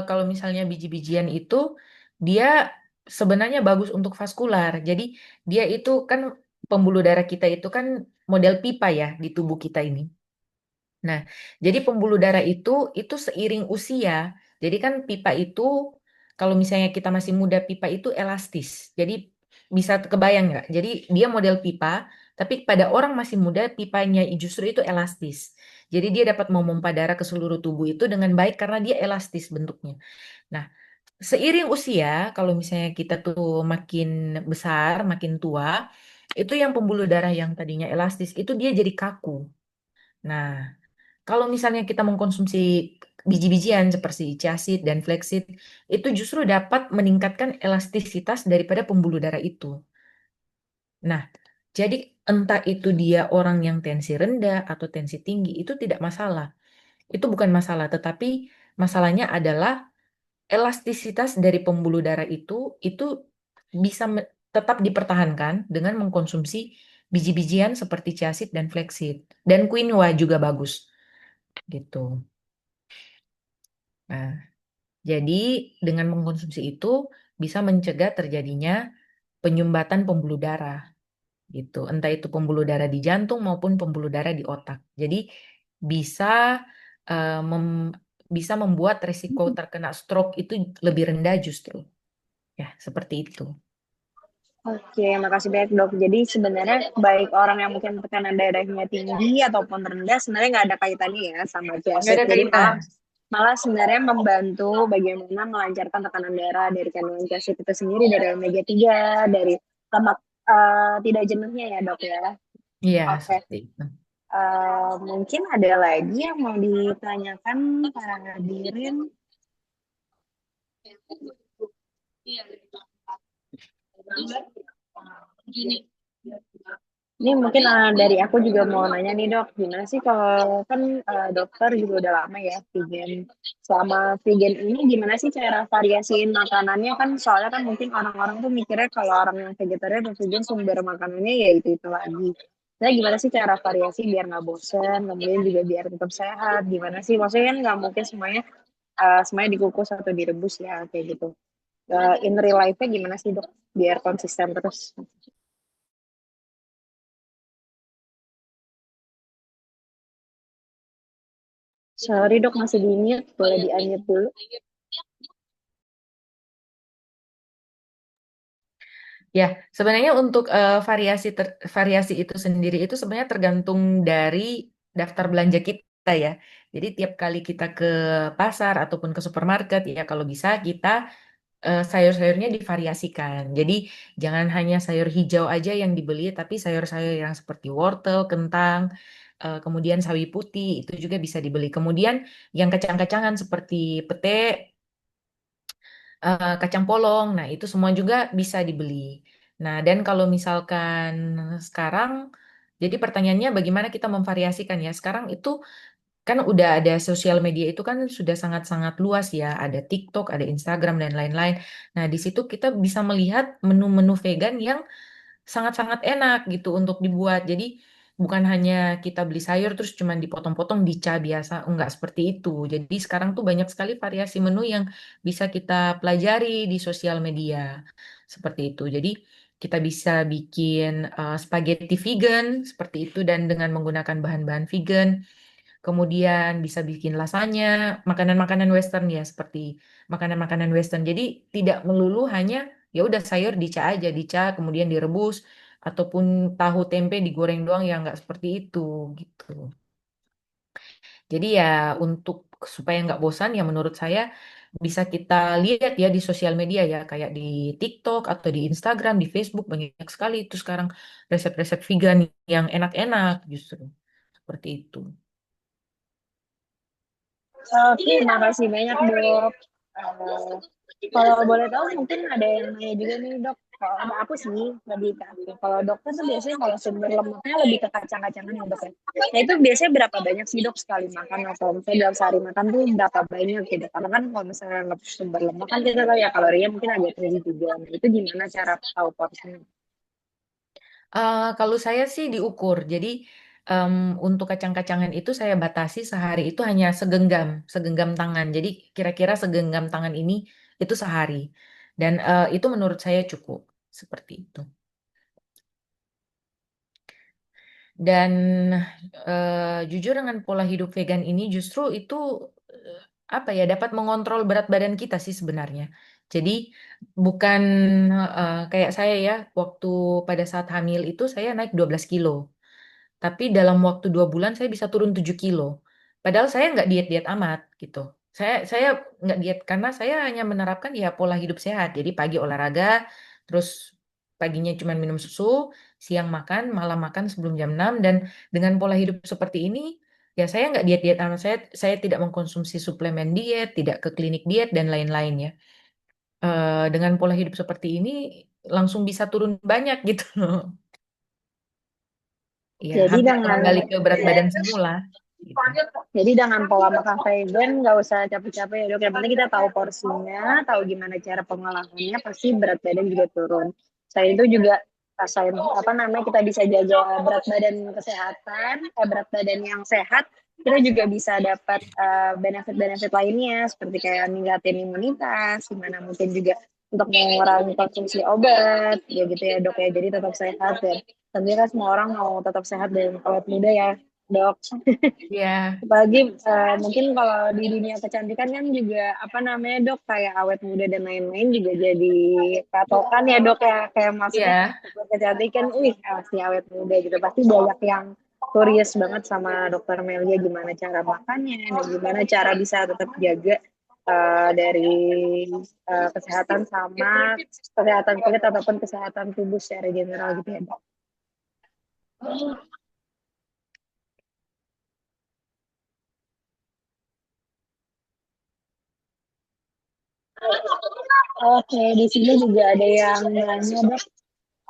kalau misalnya biji-bijian itu dia sebenarnya bagus untuk vaskular. Jadi dia itu kan pembuluh darah kita itu kan model pipa ya di tubuh kita ini. Nah, jadi pembuluh darah itu seiring usia. Jadi kan pipa itu kalau misalnya kita masih muda pipa itu elastis. Jadi bisa kebayang nggak? Jadi dia model pipa, tapi pada orang masih muda pipanya justru itu elastis. Jadi dia dapat memompa darah ke seluruh tubuh itu dengan baik karena dia elastis bentuknya. Nah, seiring usia, kalau misalnya kita tuh makin besar, makin tua, itu yang pembuluh darah yang tadinya elastis itu dia jadi kaku. Nah, kalau misalnya kita mengkonsumsi biji-bijian seperti chia seed dan flaxseed, itu justru dapat meningkatkan elastisitas daripada pembuluh darah itu. Nah, jadi entah itu dia orang yang tensi rendah atau tensi tinggi, itu tidak masalah. Itu bukan masalah, tetapi masalahnya adalah elastisitas dari pembuluh darah itu bisa tetap dipertahankan dengan mengkonsumsi biji-bijian seperti chia seed dan flaxseed. Dan quinoa juga bagus, gitu. Nah, jadi dengan mengkonsumsi itu bisa mencegah terjadinya penyumbatan pembuluh darah gitu. Entah itu pembuluh darah di jantung maupun pembuluh darah di otak. Jadi bisa eh, mem- bisa membuat risiko terkena stroke itu lebih rendah justru. Ya, seperti itu. Oke, makasih banyak dok. Jadi sebenarnya baik orang yang mungkin tekanan darahnya tinggi ataupun rendah sebenarnya nggak ada kaitannya ya sama Nggak Chiasid. ada Jadi kaitan. malah malah sebenarnya membantu bagaimana melancarkan tekanan darah dari kandungan Chiasid itu sendiri, dari omega 3, dari lemak tidak jenuhnya ya dok ya. Iya, Oke, seperti itu. mungkin ada lagi yang mau ditanyakan para hadirin. Ini mungkin dari aku juga mau nanya nih dok, gimana sih kalau kan dokter juga udah lama ya vegan. Selama vegan ini gimana sih cara variasiin makanannya kan soalnya kan mungkin orang-orang tuh mikirnya kalau orang yang vegetarian atau vegan sumber makanannya ya itu lagi. Nah gimana sih cara variasi biar nggak bosen, kemudian juga biar tetap sehat, gimana sih? Maksudnya kan nggak mungkin semuanya dikukus atau direbus ya kayak gitu. In real life-nya gimana sih dok biar konsisten terus? Sorry dok masih di mute, boleh di unmute dulu. Ya, sebenarnya untuk variasi itu sendiri itu sebenarnya tergantung dari daftar belanja kita ya. Jadi tiap kali kita ke pasar ataupun ke supermarket ya kalau bisa kita sayur-sayurnya divariasikan. Jadi jangan hanya sayur hijau aja yang dibeli, tapi sayur-sayur yang seperti wortel, kentang, kemudian sawi putih itu juga bisa dibeli. Kemudian yang kacang-kacangan seperti pete, kacang polong, nah itu semua juga bisa dibeli. Nah, dan kalau misalkan sekarang, jadi pertanyaannya bagaimana kita memvariasikan ya? Sekarang itu kan udah ada sosial media itu kan sudah sangat-sangat luas ya, ada TikTok, ada Instagram dan lain-lain. Nah, di situ kita bisa melihat menu-menu vegan yang sangat-sangat enak gitu untuk dibuat. Jadi bukan hanya kita beli sayur terus cuman dipotong-potong dica biasa, enggak seperti itu. Jadi sekarang tuh banyak sekali variasi menu yang bisa kita pelajari di sosial media. Seperti itu. Jadi kita bisa bikin spaghetti vegan seperti itu dan dengan menggunakan bahan-bahan vegan. Kemudian bisa bikin lasanya, makanan-makanan western ya seperti makanan-makanan western. Jadi tidak melulu hanya ya udah sayur dica aja, dica kemudian direbus ataupun tahu tempe digoreng doang ya nggak seperti itu gitu. Jadi ya untuk supaya nggak bosan ya menurut saya bisa kita lihat ya di sosial media ya kayak di TikTok atau di Instagram, di Facebook banyak sekali itu sekarang resep-resep vegan yang enak-enak justru seperti itu. Oke, makasih banyak dok. Kalau boleh tahu mungkin ada yang nanya juga nih dok. Kalau aku sih lebih ke aku. Kalau dokter tuh biasanya kalau sumber lemaknya lebih ke kacang-kacangan ya dok ya. Nah itu biasanya berapa banyak sih dok sekali makan atau misalnya dalam sehari makan tuh berapa banyak gitu. Karena kan kalau misalnya sumber lemak kan kita tahu ya kalorinya mungkin agak tinggi juga. Nah, itu gimana cara tahu porsinya? Kalau saya sih diukur. Jadi em, untuk kacang-kacangan itu saya batasi sehari itu hanya segenggam, segenggam tangan. Jadi kira-kira segenggam tangan ini itu sehari. Dan itu menurut saya cukup seperti itu. Dan jujur dengan pola hidup vegan ini justru itu eh, apa ya dapat mengontrol berat badan kita sih sebenarnya. Jadi bukan kayak saya ya waktu pada saat hamil itu saya naik 12 kilo. Tapi dalam waktu 2 bulan saya bisa turun 7 kilo. Padahal saya nggak diet-diet amat gitu. Saya nggak diet karena saya hanya menerapkan ya pola hidup sehat. Jadi pagi olahraga, terus paginya cuma minum susu, siang makan, malam makan sebelum jam 6. Dan dengan pola hidup seperti ini, ya saya nggak diet-diet amat. Saya tidak mengkonsumsi suplemen diet, tidak ke klinik diet, dan lain-lain ya. Dengan pola hidup seperti ini, langsung bisa turun banyak gitu loh. Ya, Jadi hampir dengan kembali ke berat badan semula. Gitu. Jadi dengan pola makan vegan nggak usah capek-capek ya dok. Yang penting kita tahu porsinya, tahu gimana cara pengolahannya, pasti berat badan juga turun. Selain itu juga rasain apa namanya kita bisa jaga berat badan kesehatan, berat badan yang sehat. Kita juga bisa dapat benefit-benefit lainnya seperti kayak meningkatin imunitas, gimana mungkin juga untuk mengurangi konsumsi obat, ya gitu ya dok ya. Jadi tetap sehat dan tentunya kan semua orang mau tetap sehat dan awet muda ya dok. Ya, Apalagi mungkin kalau di dunia kecantikan kan juga apa namanya dok kayak awet muda dan lain-lain juga jadi patokan ya dok ya kayak maksudnya ya, buat kecantikan, pasti awet muda gitu pasti banyak yang curious banget sama dokter Melia gimana cara makannya dan gimana cara bisa tetap jaga dari kesehatan sama kesehatan kulit ataupun kesehatan tubuh secara general gitu ya dok. Oke, di sini juga ada yang nanya dok.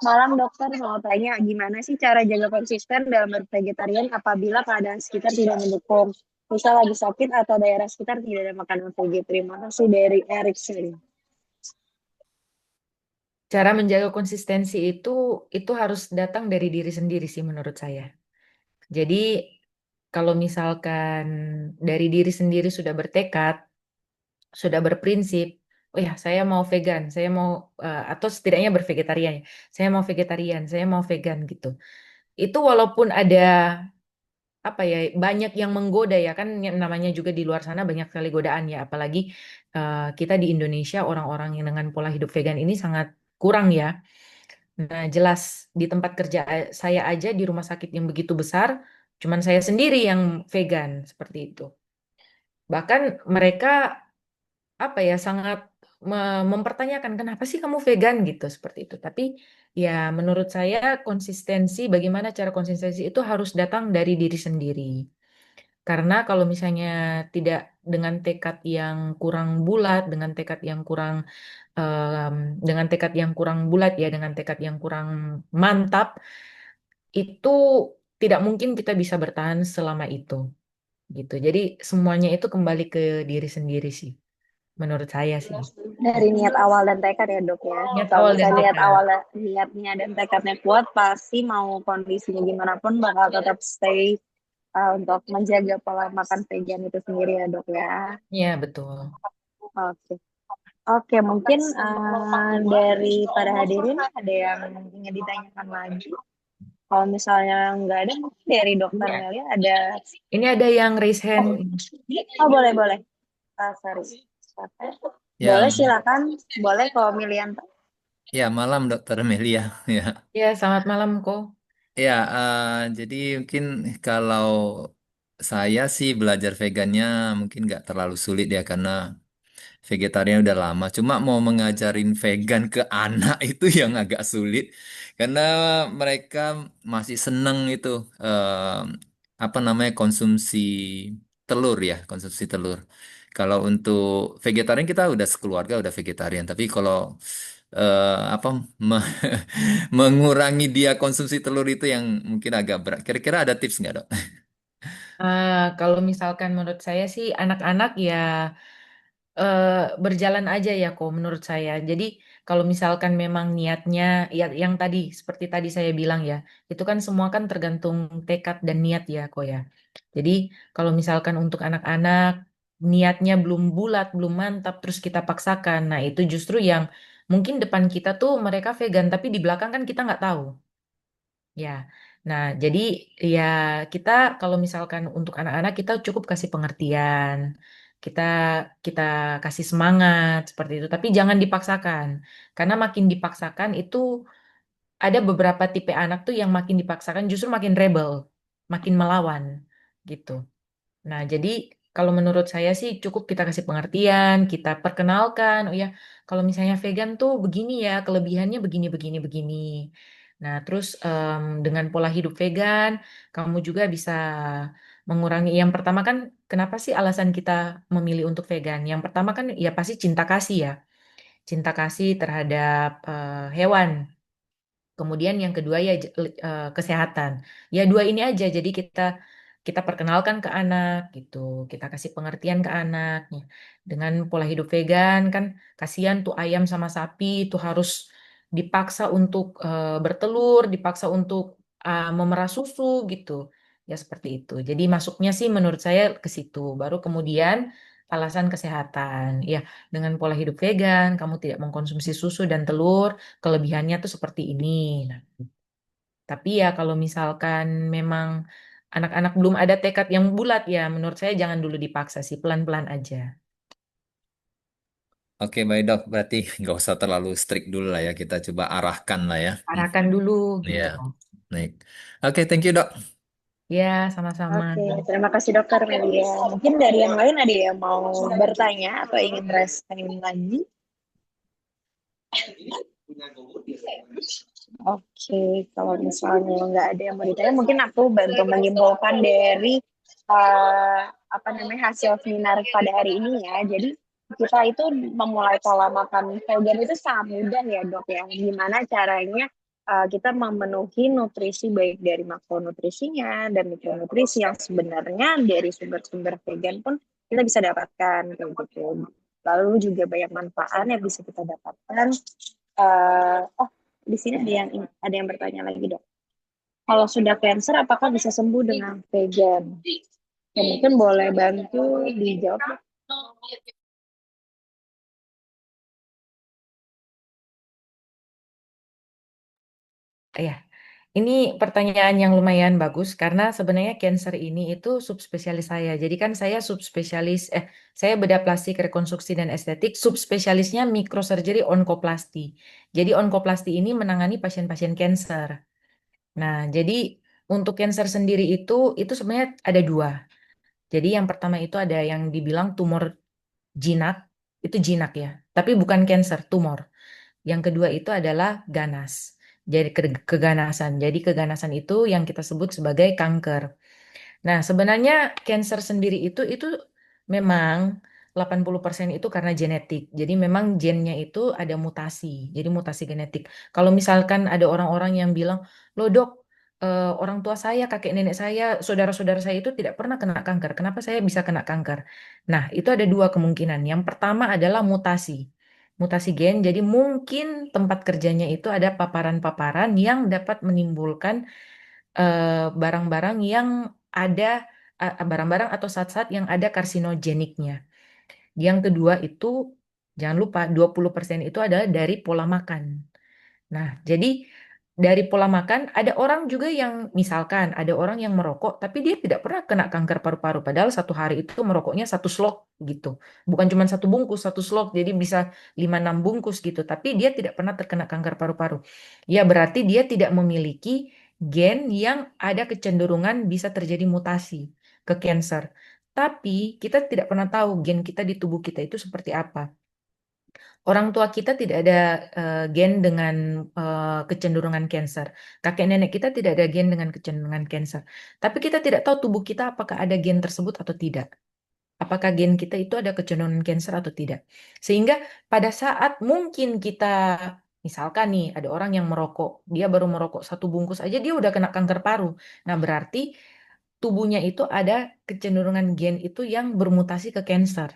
Malam dokter mau tanya gimana sih cara jaga konsisten dalam bervegetarian apabila keadaan sekitar tidak mendukung. Misal lagi sakit atau daerah sekitar tidak ada makanan vegetarian. Terima kasih dari Erikson. cara menjaga konsistensi itu harus datang dari diri sendiri sih menurut saya. Jadi kalau misalkan dari diri sendiri sudah bertekad, sudah berprinsip, oh ya saya mau vegan, saya mau atau setidaknya bervegetarian ya. Saya mau vegetarian, saya mau vegan gitu. Itu walaupun ada apa ya banyak yang menggoda ya kan yang namanya juga di luar sana banyak sekali godaan ya apalagi kita di Indonesia orang-orang yang dengan pola hidup vegan ini sangat kurang ya. Nah, jelas di tempat kerja saya aja di rumah sakit yang begitu besar, cuman saya sendiri yang vegan seperti itu. Bahkan mereka apa ya sangat mempertanyakan kenapa sih kamu vegan gitu seperti itu. Tapi ya menurut saya konsistensi bagaimana cara konsistensi itu harus datang dari diri sendiri. Karena kalau misalnya tidak dengan tekad yang kurang bulat, dengan tekad yang kurang em, dengan tekad yang kurang bulat ya, dengan tekad yang kurang mantap, itu tidak mungkin kita bisa bertahan selama itu gitu. Jadi semuanya itu kembali ke diri sendiri sih, menurut saya sih. Dari niat awal dan tekad ya dok ya. Niat Kalau awal dan misalnya niat tekad. awal niatnya dan tekadnya kuat, pasti mau kondisinya gimana pun bakal tetap stay untuk menjaga pola makan vegan itu sendiri ya dok ya. Ya, betul. Oke. Oke, mungkin dari para hadirin ada yang ingin ditanyakan lagi. Kalau misalnya nggak ada, mungkin dari dokter Ini, Melia ada. ini ada yang raise hand. Oh, boleh, boleh. Sorry. Boleh, Ya, silakan. Boleh kalau Milianto. ya malam Dokter Melia. Ya, Ya, selamat malam kok. ya. Jadi mungkin kalau saya sih belajar vegannya mungkin nggak terlalu sulit ya karena vegetarian udah lama. Cuma mau mengajarin vegan ke anak itu yang agak sulit karena mereka masih seneng itu apa namanya konsumsi telur ya, konsumsi telur. Kalau untuk vegetarian kita udah sekeluarga udah vegetarian, tapi kalau apa me- mengurangi dia konsumsi telur itu yang mungkin agak berat. Kira-kira ada tips nggak, Dok? Kalau misalkan menurut saya sih anak-anak ya eh, berjalan aja ya kok menurut saya. Jadi kalau misalkan memang niatnya ya yang tadi seperti tadi saya bilang ya, itu kan semua kan tergantung tekad dan niat ya kok ya. Jadi kalau misalkan untuk anak-anak niatnya belum bulat, belum mantap terus kita paksakan. Nah, itu justru yang mungkin depan kita tuh mereka vegan tapi di belakang kan kita nggak tahu. Ya, nah jadi ya kita kalau misalkan untuk anak-anak kita cukup kasih pengertian, kita kita kasih semangat seperti itu, tapi jangan dipaksakan, karena makin dipaksakan itu ada beberapa tipe anak tuh yang makin dipaksakan justru makin rebel, makin melawan gitu. Nah, jadi kalau menurut saya sih cukup kita kasih pengertian, kita perkenalkan, oh ya, kalau misalnya vegan tuh begini ya, kelebihannya begini, begini, begini. Nah, terus dengan pola hidup vegan, kamu juga bisa mengurangi. Yang pertama kan, kenapa sih alasan kita memilih untuk vegan? Yang pertama kan ya pasti cinta kasih ya, cinta kasih terhadap hewan. Kemudian yang kedua ya kesehatan. Ya dua ini aja. Jadi kita kita perkenalkan ke anak gitu. Kita kasih pengertian ke anak ya. Dengan pola hidup vegan kan kasihan tuh ayam sama sapi itu harus dipaksa untuk bertelur, dipaksa untuk memerah susu gitu. Ya seperti itu. Jadi masuknya sih menurut saya ke situ. Baru kemudian alasan kesehatan. Ya, dengan pola hidup vegan, kamu tidak mengkonsumsi susu dan telur. Kelebihannya tuh seperti ini. Nah, tapi ya kalau misalkan memang anak-anak belum ada tekad yang bulat ya, menurut saya jangan dulu dipaksa sih, pelan-pelan aja. Oke, baik Dok. Berarti nggak usah terlalu strict dulu lah ya. Kita coba arahkan lah ya. Arahkan dulu Iya, gitu. baik. Oke, thank you Dok. Ya, sama-sama. Oke, terima kasih Dokter Melia. Mungkin dari yang lain ada yang mau bertanya atau ingin raise lagi? Oke, kalau misalnya nggak ada yang mau ditanya, mungkin aku bantu menyimpulkan dari eh, apa namanya hasil seminar pada hari ini ya. Jadi kita itu memulai pola makan vegan itu sangat mudah ya dok ya. Gimana caranya kita memenuhi nutrisi baik dari makronutrisinya dan mikronutrisi yang sebenarnya dari sumber-sumber vegan pun kita bisa dapatkan kayak gitu. Lalu juga banyak manfaat yang bisa kita dapatkan. Oh, di sini ada yang bertanya lagi dok. Kalau sudah cancer, apakah bisa sembuh dengan vegan? Ya, mungkin boleh bantu dijawab. Ya, ini pertanyaan yang lumayan bagus karena sebenarnya cancer ini itu subspesialis saya. Jadi kan saya subspesialis, saya bedah plastik rekonstruksi dan estetik, subspesialisnya microsurgery onkoplasti. Jadi onkoplasti ini menangani pasien-pasien cancer. Nah, jadi untuk cancer sendiri itu sebenarnya ada dua. Jadi yang pertama itu ada yang dibilang tumor jinak, itu jinak ya, tapi bukan cancer, tumor. Yang kedua itu adalah ganas, jadi keganasan. Jadi keganasan itu yang kita sebut sebagai kanker. Nah, sebenarnya cancer sendiri itu memang 80% itu karena genetik. Jadi memang gennya itu ada mutasi. Jadi mutasi genetik. Kalau misalkan ada orang-orang yang bilang, "Loh, Dok, orang tua saya, kakek nenek saya, saudara-saudara saya itu tidak pernah kena kanker. Kenapa saya bisa kena kanker?" Nah, itu ada dua kemungkinan. Yang pertama adalah mutasi. Mutasi gen. Jadi mungkin tempat kerjanya itu ada paparan-paparan yang dapat menimbulkan barang-barang yang ada barang-barang atau zat-zat yang ada karsinogeniknya. Yang kedua itu jangan lupa 20% itu adalah dari pola makan. Nah, jadi dari pola makan ada orang juga yang misalkan ada orang yang merokok tapi dia tidak pernah kena kanker paru-paru padahal satu hari itu merokoknya satu slok gitu. Bukan cuma satu bungkus, satu slok jadi bisa 5-6 bungkus gitu tapi dia tidak pernah terkena kanker paru-paru. Ya berarti dia tidak memiliki gen yang ada kecenderungan bisa terjadi mutasi ke cancer. Tapi kita tidak pernah tahu gen kita di tubuh kita itu seperti apa. Orang tua kita tidak ada gen dengan kecenderungan cancer. Kakek nenek kita tidak ada gen dengan kecenderungan cancer. Tapi kita tidak tahu tubuh kita apakah ada gen tersebut atau tidak. Apakah gen kita itu ada kecenderungan cancer atau tidak. Sehingga pada saat mungkin kita Misalkan nih, ada orang yang merokok, dia baru merokok satu bungkus aja dia udah kena kanker paru. Nah, berarti tubuhnya itu ada kecenderungan gen itu yang bermutasi ke cancer.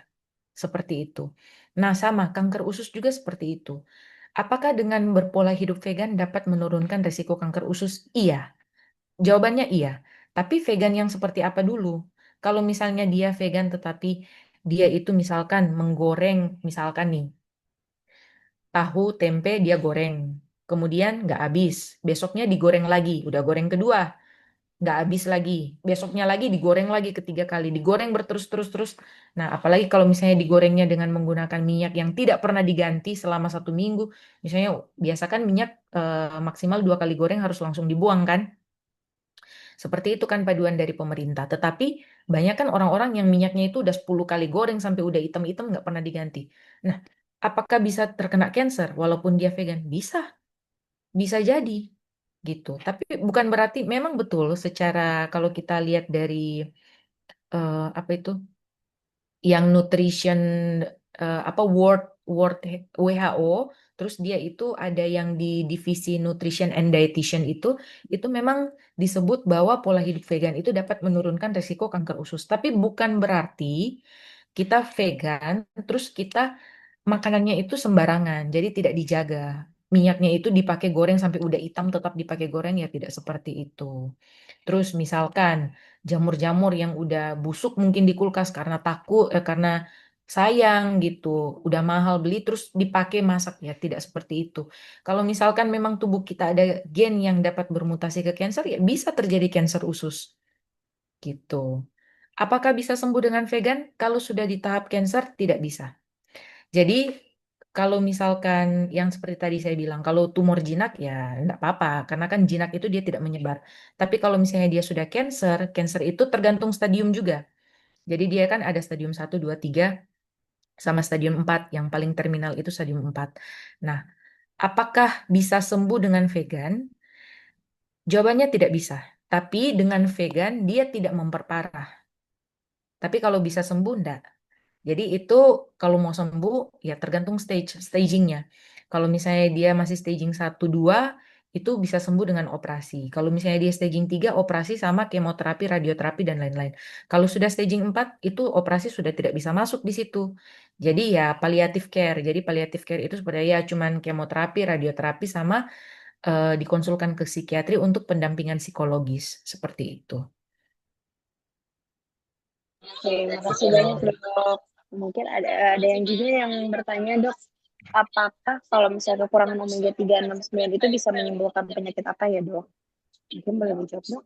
Seperti itu. Nah, sama kanker usus juga seperti itu. Apakah dengan berpola hidup vegan dapat menurunkan risiko kanker usus? Iya. Jawabannya iya. Tapi vegan yang seperti apa dulu? Kalau misalnya dia vegan tetapi dia itu misalkan menggoreng, misalkan nih, tahu tempe dia goreng. Kemudian nggak habis. Besoknya digoreng lagi. Udah goreng kedua. Nggak habis lagi. Besoknya lagi digoreng lagi ketiga kali. Digoreng berterus-terus-terus. Nah, apalagi kalau misalnya digorengnya dengan menggunakan minyak yang tidak pernah diganti selama 1 minggu. Misalnya biasa kan minyak maksimal 2 kali goreng harus langsung dibuang kan? Seperti itu kan paduan dari pemerintah. Tetapi banyak kan orang-orang yang minyaknya itu udah 10 kali goreng sampai udah hitam-hitam nggak pernah diganti. Nah, apakah bisa terkena cancer walaupun dia vegan? Bisa, bisa jadi gitu. Tapi bukan berarti memang betul secara kalau kita lihat dari apa itu yang nutrition apa World WHO, terus dia itu ada yang di divisi nutrition and dietitian itu memang disebut bahwa pola hidup vegan itu dapat menurunkan risiko kanker usus. Tapi bukan berarti kita vegan terus kita makanannya itu sembarangan, jadi tidak dijaga. Minyaknya itu dipakai goreng sampai udah hitam tetap dipakai goreng ya tidak seperti itu. Terus misalkan jamur-jamur yang udah busuk mungkin di kulkas karena takut karena sayang gitu, udah mahal beli terus dipakai masak ya tidak seperti itu. Kalau misalkan memang tubuh kita ada gen yang dapat bermutasi ke kanker ya bisa terjadi kanker usus gitu. Apakah bisa sembuh dengan vegan? Kalau sudah di tahap kanker tidak bisa. Jadi kalau misalkan yang seperti tadi saya bilang, kalau tumor jinak ya enggak apa-apa, karena kan jinak itu dia tidak menyebar. Tapi kalau misalnya dia sudah cancer, cancer itu tergantung stadium juga. Jadi dia kan ada stadium 1, 2, 3 sama stadium 4. Yang paling terminal itu stadium 4. Nah, apakah bisa sembuh dengan vegan? Jawabannya tidak bisa. Tapi dengan vegan dia tidak memperparah. Tapi kalau bisa sembuh, enggak. Jadi itu kalau mau sembuh ya tergantung stagingnya. Kalau misalnya dia masih staging 1, 2 itu bisa sembuh dengan operasi. Kalau misalnya dia staging 3 operasi sama kemoterapi, radioterapi dan lain-lain. Kalau sudah staging 4 itu operasi sudah tidak bisa masuk di situ. Jadi ya palliative care. Jadi palliative care itu sebenarnya ya cuman kemoterapi, radioterapi sama dikonsulkan ke psikiatri untuk pendampingan psikologis seperti itu. Oke, makasih banyak dok. Mungkin ada yang juga yang bertanya dok, apakah kalau misalnya kekurangan omega 3, 6, 9 itu bisa menimbulkan penyakit apa ya dok? Mungkin boleh dijawab dok.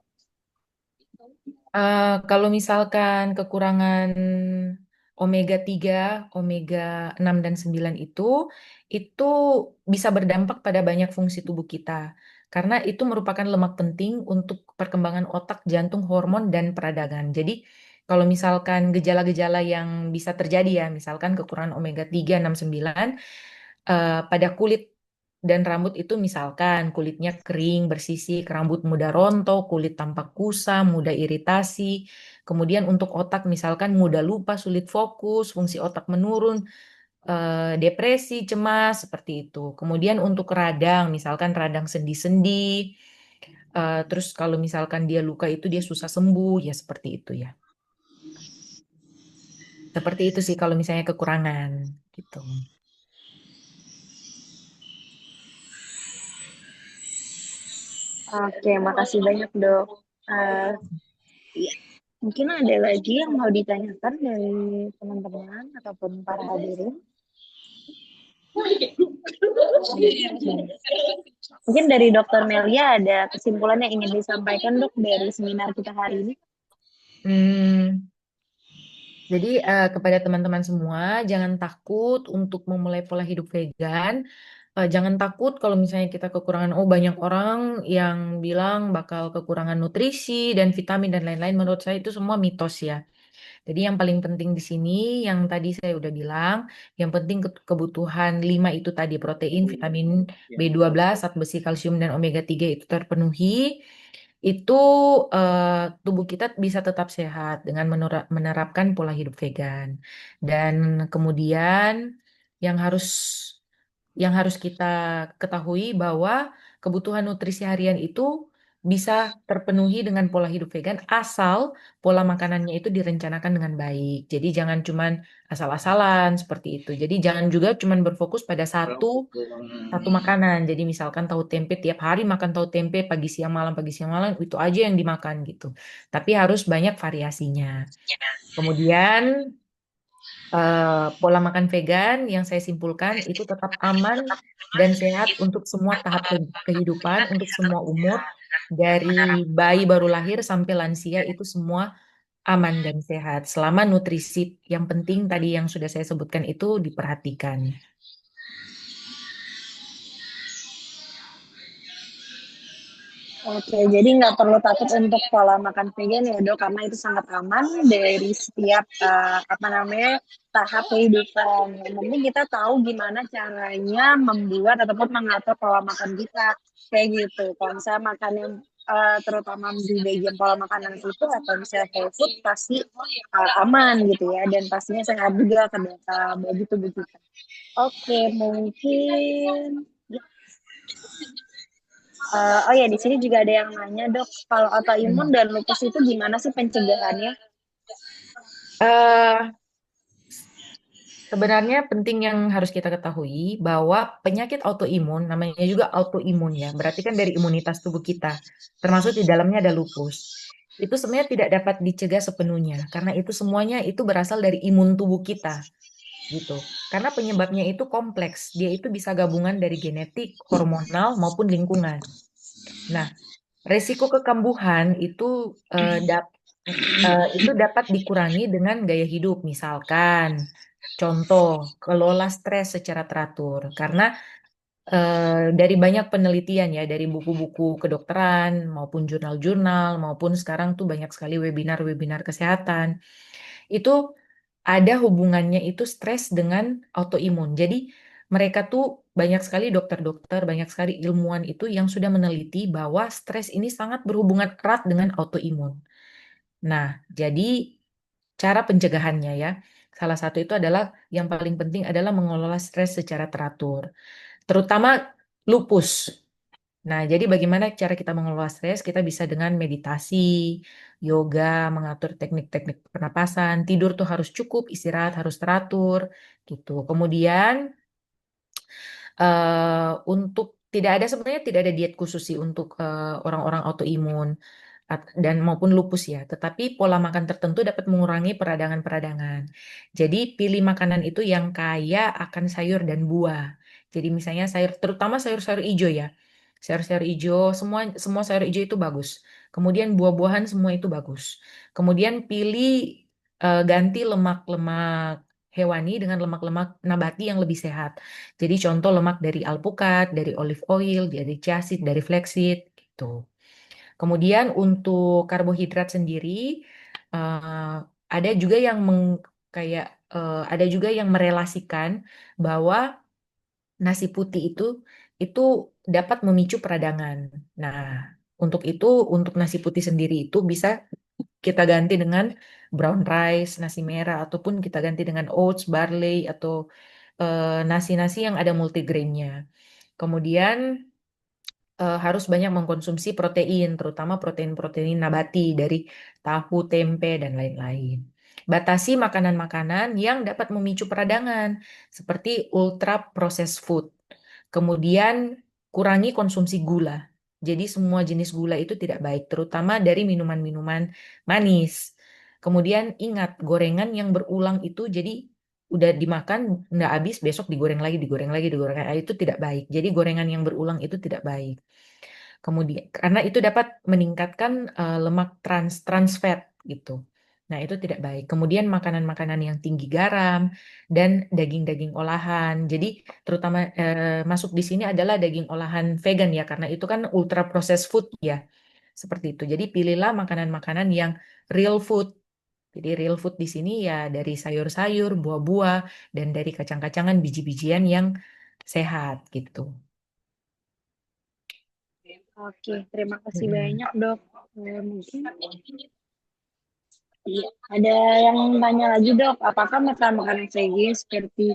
Kalau misalkan kekurangan omega 3, omega 6 dan 9 itu bisa berdampak pada banyak fungsi tubuh kita. Karena itu merupakan lemak penting untuk perkembangan otak, jantung, hormon, dan peradangan. Jadi, kalau misalkan gejala-gejala yang bisa terjadi ya, misalkan kekurangan omega 3, 6, 9, pada kulit dan rambut itu misalkan kulitnya kering, bersisik, rambut mudah rontok, kulit tampak kusam, mudah iritasi. Kemudian untuk otak misalkan mudah lupa, sulit fokus, fungsi otak menurun, depresi, cemas, seperti itu. Kemudian untuk radang, misalkan radang sendi-sendi, terus kalau misalkan dia luka itu dia susah sembuh, ya seperti itu ya. Seperti itu sih kalau misalnya kekurangan gitu. Oke, makasih banyak dok. Iya, mungkin ada lagi yang mau ditanyakan dari teman-teman ataupun para hadirin. Mungkin dari Dokter Melia ada kesimpulan yang ingin disampaikan dok dari seminar kita hari ini. Hmm, Jadi kepada teman-teman semua, jangan takut untuk memulai pola hidup vegan. Jangan takut kalau misalnya kita kekurangan. Oh, banyak orang yang bilang bakal kekurangan nutrisi dan vitamin dan lain-lain. Menurut saya itu semua mitos ya. Jadi yang paling penting di sini, yang tadi saya udah bilang, yang penting kebutuhan 5 itu tadi protein, vitamin B12, zat besi, kalsium, dan omega 3 itu terpenuhi itu eh, tubuh kita bisa tetap sehat dengan menerapkan pola hidup vegan. Dan kemudian yang harus yang harus kita ketahui bahwa kebutuhan nutrisi harian itu bisa terpenuhi dengan pola hidup vegan asal pola makanannya itu direncanakan dengan baik. Jadi jangan cuman asal-asalan seperti itu. Jadi jangan juga cuman berfokus pada satu satu makanan. Jadi misalkan tahu tempe tiap hari makan tahu tempe pagi siang malam itu aja yang dimakan gitu. Tapi harus banyak variasinya. Kemudian pola makan vegan yang saya simpulkan itu tetap aman dan sehat untuk semua tahap kehidupan, untuk semua umur, dari bayi baru lahir sampai lansia itu semua aman dan sehat. Selama nutrisi yang penting tadi yang sudah saya sebutkan itu diperhatikan. Oke, jadi nggak perlu takut untuk pola makan vegan ya dok, karena itu sangat aman dari setiap apa namanya tahap kehidupan. Yang penting kita tahu gimana caranya membuat ataupun mengatur pola makan kita kayak gitu. Kalau saya makan yang terutama di bagian pola makanan itu atau misalnya whole food pasti aman gitu ya, dan pastinya sehat juga ke bagi tubuh kita. Oke, mungkin oh ya, di sini juga ada yang nanya, Dok, kalau autoimun Hmm. dan lupus itu gimana sih pencegahannya? Eh, Sebenarnya penting yang harus kita ketahui bahwa penyakit autoimun namanya juga autoimun ya. Berarti kan dari imunitas tubuh kita, termasuk di dalamnya ada lupus. Itu sebenarnya tidak dapat dicegah sepenuhnya karena itu semuanya itu berasal dari imun tubuh kita gitu. Karena penyebabnya itu kompleks. Dia itu bisa gabungan dari genetik, hormonal maupun lingkungan. Nah, resiko kekambuhan itu itu dapat dikurangi dengan gaya hidup, misalkan contoh kelola stres secara teratur. Karena dari banyak penelitian ya, dari buku-buku kedokteran maupun jurnal-jurnal maupun sekarang tuh banyak sekali webinar-webinar kesehatan, itu ada hubungannya itu stres dengan autoimun. Jadi mereka tuh banyak sekali dokter-dokter, banyak sekali ilmuwan itu yang sudah meneliti bahwa stres ini sangat berhubungan erat dengan autoimun. Nah, jadi cara pencegahannya ya, salah satu itu adalah yang paling penting adalah mengelola stres secara teratur, terutama lupus. Nah, jadi bagaimana cara kita mengelola stres? Kita bisa dengan meditasi, yoga, mengatur teknik-teknik pernapasan, tidur tuh harus cukup, istirahat harus teratur, gitu. Kemudian untuk tidak ada sebenarnya tidak ada diet khusus sih untuk orang-orang autoimun dan maupun lupus ya. Tetapi pola makan tertentu dapat mengurangi peradangan-peradangan. Jadi pilih makanan itu yang kaya akan sayur dan buah. Jadi misalnya sayur, terutama sayur-sayur hijau ya. Sayur-sayur hijau, semua semua sayur hijau itu bagus. Kemudian buah-buahan semua itu bagus. Kemudian pilih ganti lemak-lemak hewani dengan lemak-lemak nabati yang lebih sehat. Jadi contoh lemak dari alpukat, dari olive oil, dari chia seed, dari flaxseed gitu. Kemudian untuk karbohidrat sendiri eh, ada juga yang kayak ada juga yang merelasikan bahwa nasi putih itu dapat memicu peradangan. Nah, untuk itu untuk nasi putih sendiri itu bisa kita ganti dengan brown rice, nasi merah ataupun kita ganti dengan oats, barley atau nasi-nasi yang ada multigrainnya. Kemudian harus banyak mengkonsumsi protein, terutama protein-protein nabati dari tahu, tempe, dan lain-lain. Batasi makanan-makanan yang dapat memicu peradangan, seperti ultra processed food. Kemudian kurangi konsumsi gula. Jadi semua jenis gula itu tidak baik, terutama dari minuman-minuman manis. Kemudian ingat, gorengan yang berulang itu jadi udah dimakan nggak habis, besok digoreng lagi, digoreng lagi, digoreng lagi. Itu tidak baik. Jadi gorengan yang berulang itu tidak baik. Kemudian karena itu dapat meningkatkan lemak trans fat gitu. Nah, itu tidak baik. Kemudian makanan-makanan yang tinggi garam dan daging-daging olahan. Jadi terutama masuk di sini adalah daging olahan vegan ya karena itu kan ultra processed food ya. Seperti itu. Jadi pilihlah makanan-makanan yang real food. Jadi real food di sini ya dari sayur-sayur, buah-buah dan dari kacang-kacangan, biji-bijian yang sehat gitu. Oke, terima kasih Mm-mm. banyak, Dok. Mungkin iya, ada yang tanya lagi, Dok. Apakah makanan makanan vegan seperti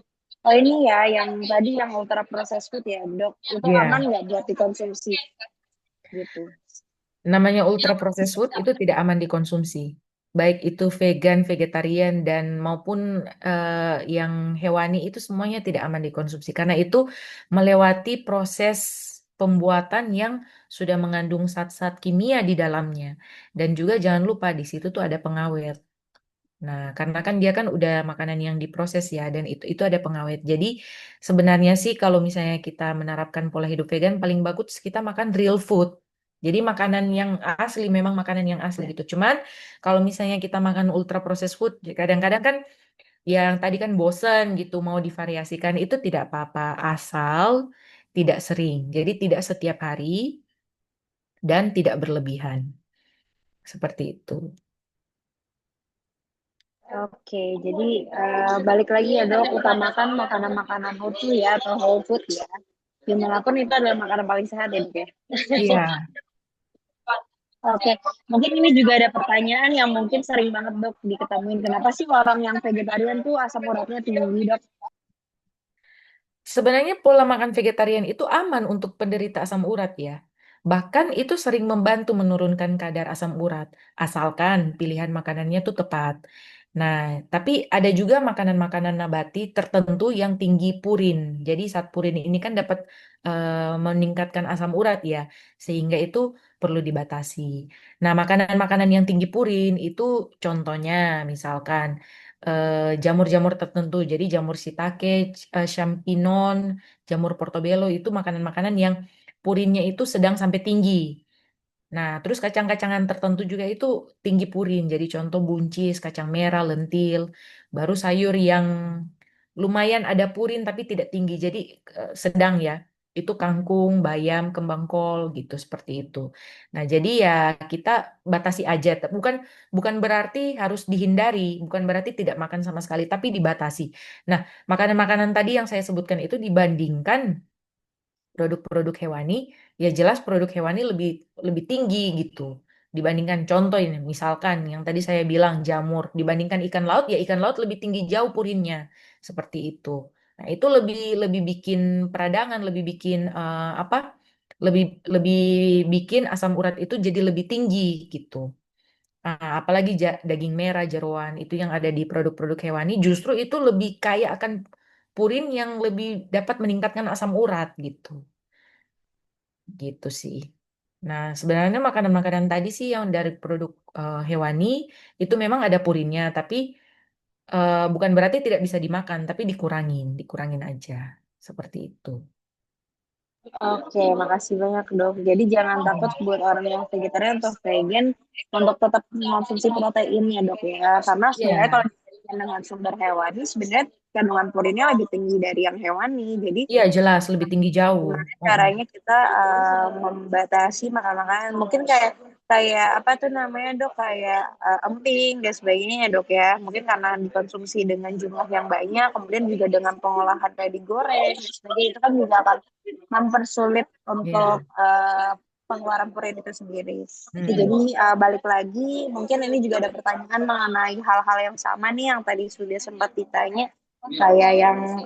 Oh ini ya, yang tadi yang ultra processed food ya, Dok. Itu aman Iya, nggak buat dikonsumsi gitu? namanya ultra processed food itu tidak aman dikonsumsi. Baik itu vegan, vegetarian, dan maupun yang hewani itu semuanya tidak aman dikonsumsi. Karena itu melewati proses pembuatan yang sudah mengandung zat-zat kimia di dalamnya. Dan juga jangan lupa di situ tuh ada pengawet. Nah, karena kan dia kan udah makanan yang diproses ya, dan itu ada pengawet. Jadi sebenarnya sih kalau misalnya kita menerapkan pola hidup vegan, paling bagus kita makan real food. Jadi makanan yang asli, memang makanan yang asli gitu. Cuman kalau misalnya kita makan ultra processed food, kadang-kadang kan yang tadi kan bosen gitu, mau divariasikan, itu tidak apa-apa, asal tidak sering. Jadi tidak setiap hari dan tidak berlebihan. Seperti itu. Oke, jadi balik lagi ya Dok, utamakan makanan-makanan whole ya atau whole food ya. Gimana pun itu adalah makanan paling sehat ya Dok ya. Iya. Oke, mungkin ini juga ada pertanyaan yang mungkin sering banget Dok diketemuin. Kenapa sih orang yang vegetarian tuh asam uratnya tinggi Dok? Sebenarnya pola makan vegetarian itu aman untuk penderita asam urat ya. Bahkan itu sering membantu menurunkan kadar asam urat, asalkan pilihan makanannya itu tepat. Nah, tapi ada juga makanan-makanan nabati tertentu yang tinggi purin. Jadi zat purin ini kan dapat meningkatkan asam urat ya, sehingga itu perlu dibatasi. Nah, makanan-makanan yang tinggi purin itu contohnya misalkan jamur-jamur tertentu. Jadi jamur shiitake, champignon, jamur portobello itu makanan-makanan yang purinnya itu sedang sampai tinggi. Nah, terus kacang-kacangan tertentu juga itu tinggi purin. Jadi contoh buncis, kacang merah, lentil, baru sayur yang lumayan ada purin tapi tidak tinggi. Jadi sedang ya. Itu kangkung, bayam, kembang kol gitu seperti itu. Nah, jadi ya kita batasi aja. Bukan bukan berarti harus dihindari, bukan berarti tidak makan sama sekali, tapi dibatasi. Nah, makanan-makanan tadi yang saya sebutkan itu dibandingkan produk-produk hewani, ya jelas produk hewani lebih lebih tinggi gitu dibandingkan contoh ini misalkan yang tadi saya bilang jamur dibandingkan ikan laut ya ikan laut lebih tinggi jauh purinnya seperti itu. Nah, itu lebih lebih bikin peradangan, lebih bikin apa? Lebih lebih bikin asam urat itu jadi lebih tinggi gitu. Nah, apalagi daging merah, jeroan itu yang ada di produk-produk hewani justru itu lebih kaya akan purin yang lebih dapat meningkatkan asam urat gitu. Gitu sih. Nah, sebenarnya makanan-makanan tadi sih yang dari produk hewani itu memang ada purinnya, tapi bukan berarti tidak bisa dimakan, tapi dikurangin aja. Seperti itu. Oke, makasih banyak Dok. Jadi jangan takut Ya. buat orang yang vegetarian atau vegan untuk tetap mengonsumsi protein ya Dok ya. Karena sebenarnya Iya, kalau dibandingkan dengan sumber hewani, sebenarnya kandungan purinnya lebih tinggi dari yang hewani. Jadi iya jelas lebih tinggi jauh. gimana Oh, caranya kita membatasi makan-makanan mungkin kayak kayak apa tuh namanya Dok kayak emping dan sebagainya ya Dok ya mungkin karena dikonsumsi dengan jumlah yang banyak kemudian juga dengan pengolahan kayak digoreng dan sebagainya itu kan juga akan mempersulit untuk iya. pengeluaran purin itu sendiri. Mm-mm. Jadi balik lagi mungkin ini juga ada pertanyaan mengenai hal-hal yang sama nih yang tadi sudah sempat ditanya kayak yang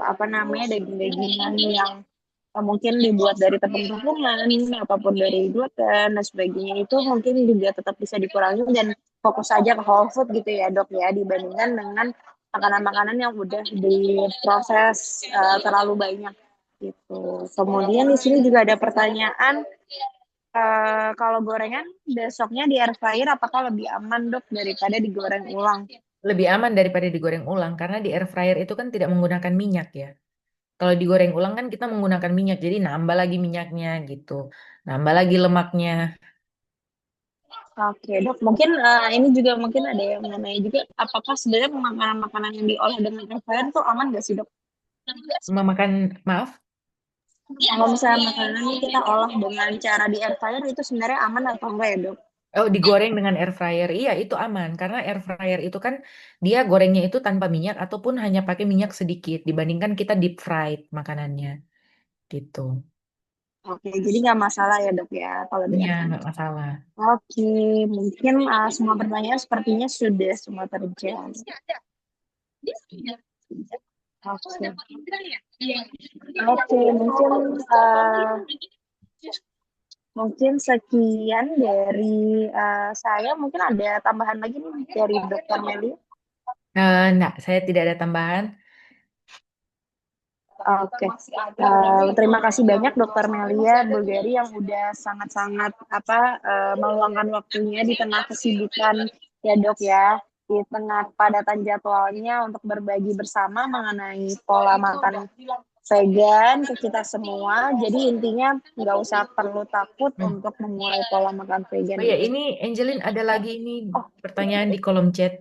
apa namanya daging-dagingan yang mungkin dibuat dari tepung-tepungan ataupun dari gluten dan sebagainya itu mungkin juga tetap bisa dikurangi dan fokus saja ke whole food gitu ya Dok ya dibandingkan dengan makanan-makanan yang udah diproses terlalu banyak gitu. Kemudian di sini juga ada pertanyaan kalau gorengan besoknya di air fryer apakah lebih aman Dok daripada digoreng ulang? Lebih aman daripada digoreng ulang, karena di air fryer itu kan tidak menggunakan minyak ya. Kalau digoreng ulang kan kita menggunakan minyak, jadi nambah lagi minyaknya gitu. Nambah lagi lemaknya. Oke, Dok. Mungkin ini juga mungkin ada yang mengenai juga apakah sebenarnya makanan-makanan yang diolah dengan air fryer itu aman nggak sih, Dok? Memakan, maaf. Kalau misalnya makanan ini kita olah dengan cara di air fryer itu sebenarnya aman atau enggak ya, Dok? Oh, digoreng dengan air fryer. Iya, itu aman. Karena air fryer itu kan dia gorengnya itu tanpa minyak ataupun hanya pakai minyak sedikit dibandingkan kita deep fried makanannya. Gitu. Oke, jadi nggak masalah ya, Dok ya kalau di Iya, air fryer. nggak masalah. Oke, mungkin semua pertanyaan sepertinya sudah semua terjawab. Oke, oke, mungkin sekian dari saya. Mungkin ada tambahan lagi nih dari Dokter Meli. Nah, saya tidak ada tambahan. Oke, terima kasih banyak Dokter Melia Bulgari yang udah sangat-sangat meluangkan waktunya di tengah kesibukan ya dok ya, di tengah padatan jadwalnya untuk berbagi bersama mengenai pola makan vegan ke kita semua. Jadi intinya nggak usah perlu takut Hmm. untuk memulai pola makan vegan Oh ya, ini. ini Angelin ada lagi ini Oh pertanyaan di kolom chat.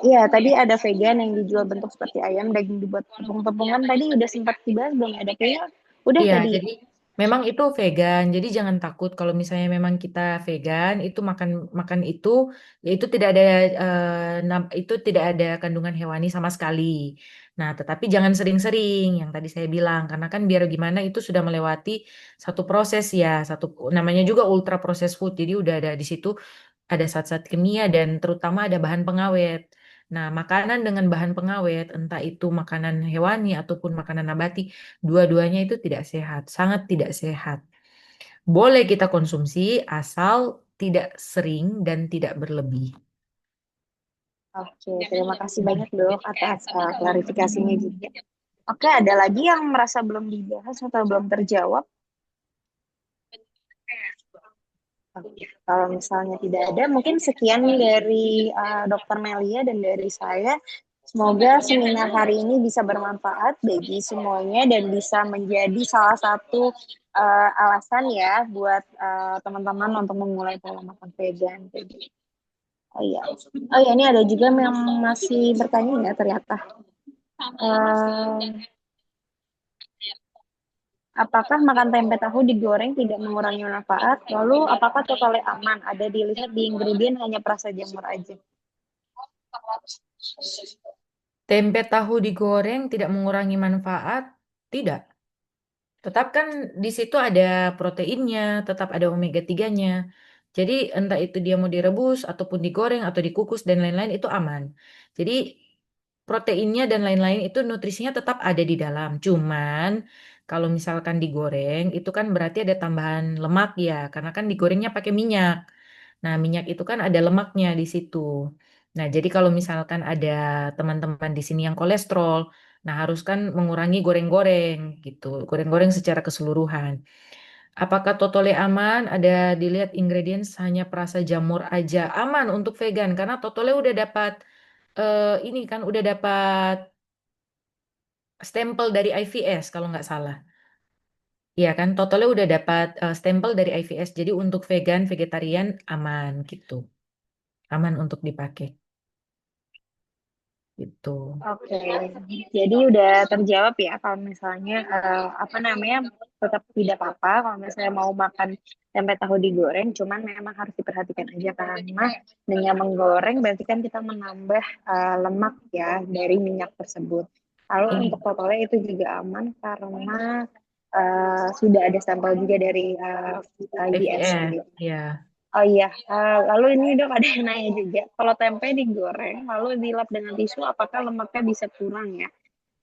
iya, tadi ada vegan yang dijual bentuk seperti ayam, daging dibuat tepung-tepungan. Tadi udah sempat dibahas belum ada kayaknya? Udah Iya, tadi ya? jadi memang itu vegan. Jadi jangan takut kalau misalnya memang kita vegan, itu makan makan itu, ya itu tidak ada itu tidak ada kandungan hewani sama sekali. Nah, tetapi jangan sering-sering yang tadi saya bilang, karena kan biar gimana itu sudah melewati satu proses ya, satu namanya juga ultra processed food. Jadi udah ada di situ ada zat-zat kimia dan terutama ada bahan pengawet. Nah, makanan dengan bahan pengawet, entah itu makanan hewani ataupun makanan nabati, dua-duanya itu tidak sehat, sangat tidak sehat. Boleh kita konsumsi asal tidak sering dan tidak berlebih. Oke, terima kasih banyak dok atas klarifikasinya juga. Oke, ada lagi yang merasa belum dibahas atau belum terjawab? Oke, kalau misalnya tidak ada, mungkin sekian dari Dokter Melia dan dari saya. Semoga seminar hari ini bisa bermanfaat bagi semuanya dan bisa menjadi salah satu alasan ya buat teman-teman untuk memulai pola makan vegan. Oh iya, oh iya ini ada juga yang masih bertanya ya ternyata. Eh, Apakah makan tempe tahu digoreng tidak mengurangi manfaat? Lalu apakah totalnya aman? Ada dilihat di ingredient hanya perasa jamur aja. Tempe tahu digoreng tidak mengurangi manfaat? Tidak. Tetap kan di situ ada proteinnya, tetap ada omega 3-nya. Jadi entah itu dia mau direbus ataupun digoreng atau dikukus dan lain-lain itu aman. Jadi proteinnya dan lain-lain itu nutrisinya tetap ada di dalam. Cuman kalau misalkan digoreng itu kan berarti ada tambahan lemak ya, karena kan digorengnya pakai minyak. Nah, minyak itu kan ada lemaknya di situ. Nah, jadi kalau misalkan ada teman-teman di sini yang kolesterol, nah harus kan mengurangi goreng-goreng gitu, goreng-goreng secara keseluruhan. Apakah totole aman? Ada dilihat ingredients hanya perasa jamur aja aman untuk vegan karena totole udah dapat ini kan udah dapat stempel dari IVS kalau nggak salah. Iya kan, Totole udah dapat stempel dari IVS. Jadi untuk vegan, vegetarian aman gitu. Aman untuk dipakai gitu. Oke, jadi udah terjawab ya kalau misalnya tetap tidak apa-apa kalau misalnya mau makan tempe tahu digoreng, cuman memang harus diperhatikan aja karena dengan menggoreng berarti kan kita menambah lemak ya dari minyak tersebut. Lalu Iya, untuk totolnya itu juga aman karena sudah ada sampel juga dari IBS IVS. gitu. Ya. Oh iya, lalu ini dok ada yang nanya juga, kalau tempe digoreng lalu dilap dengan tisu, apakah lemaknya bisa kurang ya?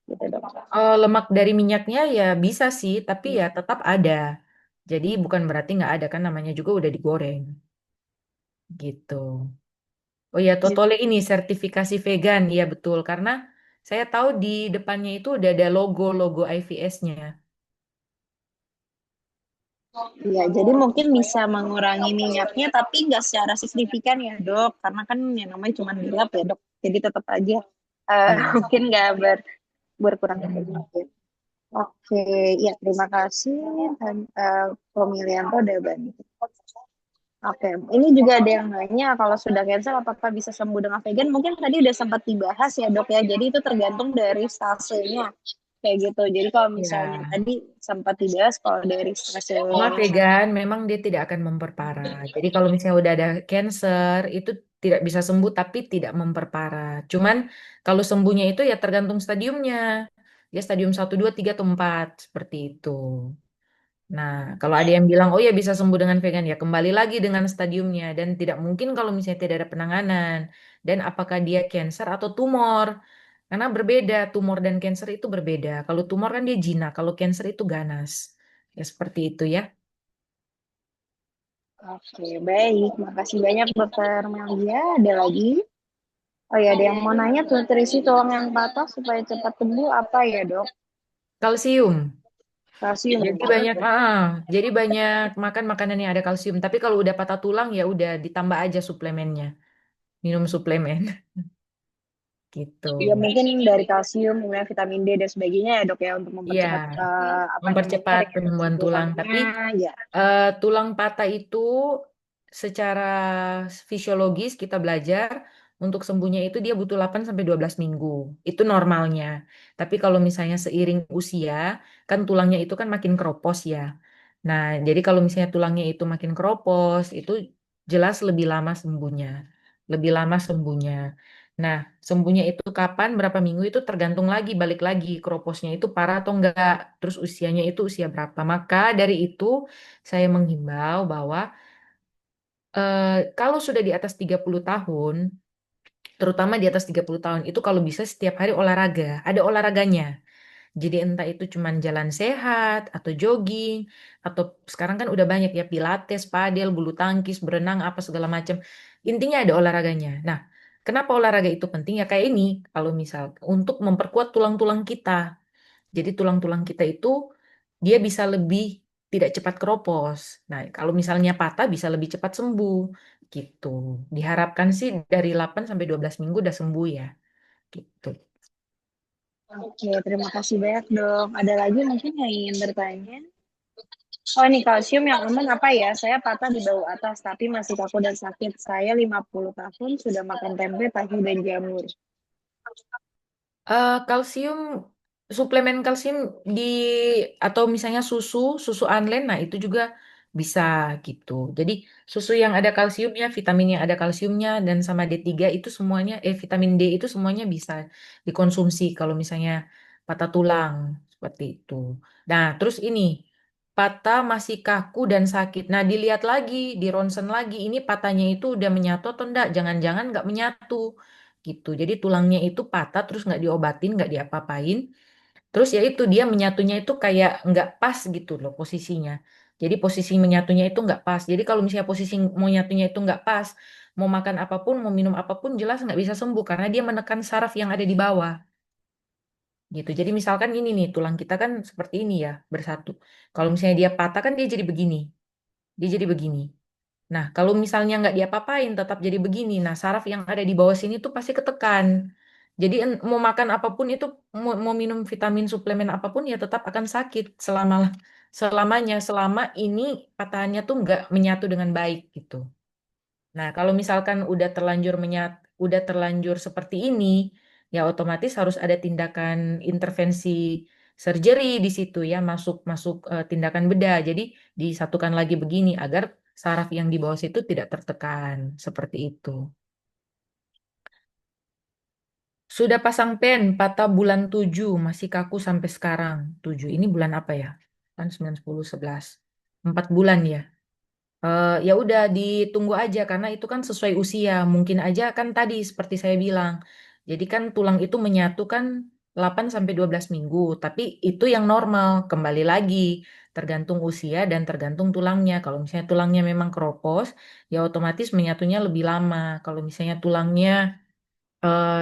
Gitu dok. Lemak dari minyaknya ya bisa sih, tapi ya tetap ada. Jadi bukan berarti nggak ada kan namanya juga udah digoreng gitu. Oh ya, Totole ini sertifikasi vegan, ya betul. Karena saya tahu di depannya itu udah ada logo-logo IVS-nya. Iya, jadi mungkin bisa mengurangi minyaknya, tapi nggak secara signifikan ya dok, karena kan yang namanya cuma dilap ya dok, jadi tetap aja Iya. mungkin nggak berkurang sedikit. Oke, ya terima kasih Pemilianto udah bantu. Oke, ini juga ada yang nanya kalau sudah cancel apakah bisa sembuh dengan vegan? Mungkin tadi udah sempat dibahas ya dok ya. Jadi itu tergantung dari stasiunnya kayak gitu. Jadi kalau misalnya Ya. tadi sempat dibahas kalau dari stasiun Cuma vegan memang dia tidak akan memperparah. Jadi kalau misalnya udah ada cancer itu tidak bisa sembuh tapi tidak memperparah. Cuman kalau sembuhnya itu ya tergantung stadiumnya. Ya stadium 1, 2, 3 atau 4 seperti itu. Nah, kalau ada yang bilang oh ya bisa sembuh dengan vegan ya kembali lagi dengan stadiumnya dan tidak mungkin kalau misalnya tidak ada penanganan dan apakah dia cancer atau tumor. Karena berbeda, tumor dan cancer itu berbeda. Kalau tumor kan dia jinak, kalau cancer itu ganas. Ya seperti itu ya. Oke, baik. Makasih banyak Dokter Melia. Ada lagi? Oh ya, ada yang mau nanya nutrisi tulang yang patah supaya cepat sembuh apa ya, Dok? Kalsium. Kalsium Jadi ya. banyak, jadi banyak makan makanan yang ada kalsium. Tapi kalau udah patah tulang ya udah ditambah aja suplemennya. Minum suplemen gitu. Ya mungkin dari kalsium, kemudian vitamin D dan sebagainya ya, Dok ya, untuk Iya, mempercepat apa namanya mempercepat regenerasi penyembuhan tulang. tulangnya. Tapi Ya. tulang patah itu secara fisiologis kita belajar untuk sembuhnya itu dia butuh 8 sampai 12 minggu. Itu normalnya. Tapi kalau misalnya seiring usia, kan tulangnya itu kan makin keropos ya. Nah, jadi kalau misalnya tulangnya itu makin keropos, itu jelas lebih lama sembuhnya. Lebih lama sembuhnya. Nah, sembuhnya itu kapan, berapa minggu itu tergantung lagi, balik lagi, kroposnya itu parah atau enggak, terus usianya itu usia berapa. Maka dari itu, saya menghimbau bahwa kalau sudah di atas 30 tahun, terutama di atas 30 tahun, itu kalau bisa setiap hari olahraga, ada olahraganya. Jadi entah itu cuman jalan sehat, atau jogging, atau sekarang kan udah banyak ya, pilates, padel, bulu tangkis, berenang, apa segala macam. Intinya ada olahraganya. Nah, kenapa olahraga itu penting? Ya kayak ini, kalau misal untuk memperkuat tulang-tulang kita. Jadi tulang-tulang kita itu dia bisa lebih tidak cepat keropos. Nah, kalau misalnya patah bisa lebih cepat sembuh gitu. Diharapkan sih dari 8 sampai 12 minggu udah sembuh ya, gitu. Oke, terima kasih banyak, Dok. Ada lagi mungkin yang ingin bertanya? Oh, ini kalsium yang aman apa ya? Saya patah di bahu atas, tapi masih kaku dan sakit. Saya 50 tahun, sudah makan tempe, tahu, dan jamur. Kalsium, suplemen kalsium di atau misalnya susu, susu unlen, nah itu juga bisa gitu. Jadi susu yang ada kalsiumnya, vitamin yang ada kalsiumnya, dan sama D3 itu semuanya, vitamin D itu semuanya bisa dikonsumsi kalau misalnya patah tulang seperti itu. Nah, terus ini patah masih kaku dan sakit. Nah, dilihat lagi, di ronsen lagi, ini patahnya itu udah menyatu atau enggak? Jangan-jangan nggak menyatu gitu. Jadi tulangnya itu patah terus nggak diobatin, nggak diapa-apain. Terus ya itu dia menyatunya itu kayak nggak pas gitu loh posisinya. Jadi posisi menyatunya itu nggak pas. Jadi kalau misalnya posisi mau nyatunya itu nggak pas, mau makan apapun, mau minum apapun jelas nggak bisa sembuh karena dia menekan saraf yang ada di bawah gitu. Jadi misalkan ini nih tulang kita kan seperti ini ya bersatu. Kalau misalnya dia patah kan dia jadi begini, dia jadi begini. Nah, kalau misalnya nggak diapa-apain, tetap jadi begini. Nah, saraf yang ada di bawah sini tuh pasti ketekan. Jadi mau makan apapun itu, mau minum vitamin suplemen apapun ya tetap akan sakit selamanya, selama ini patahannya tuh nggak menyatu dengan baik gitu. Nah, kalau misalkan udah terlanjur seperti ini, ya otomatis harus ada tindakan intervensi surgery di situ ya, masuk masuk tindakan bedah. Jadi disatukan lagi begini agar saraf yang di bawah situ tidak tertekan, seperti itu. Sudah pasang pen, patah bulan 7 masih kaku sampai sekarang. 7 ini bulan apa ya? Kan 9, 10, 11. 4 bulan ya. Ya udah ditunggu aja karena itu kan sesuai usia. Mungkin aja kan tadi seperti saya bilang. Jadi kan tulang itu menyatu kan 8 sampai 12 minggu, tapi itu yang normal. Kembali lagi tergantung usia dan tergantung tulangnya. Kalau misalnya tulangnya memang keropos, ya otomatis menyatunya lebih lama. Kalau misalnya tulangnya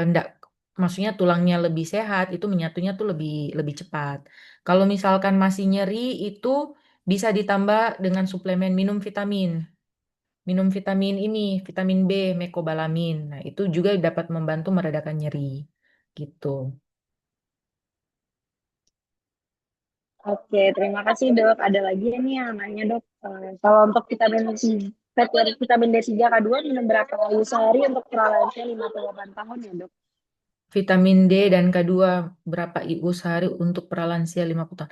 ndak maksudnya tulangnya lebih sehat, itu menyatunya tuh lebih lebih cepat. Kalau misalkan masih nyeri itu bisa ditambah dengan suplemen minum vitamin ini, vitamin B, mecobalamin. Nah, itu juga dapat membantu meredakan nyeri. Gitu. Oke, terima kasih, Dok. Ada lagi nih yang nanya, Dok. Kalau untuk vitamin D3 K2 minum berapa kali sehari untuk prevalensi 58 tahun ya, Dok? Vitamin D dan K2 berapa IU sehari untuk pralansia 50 tahun.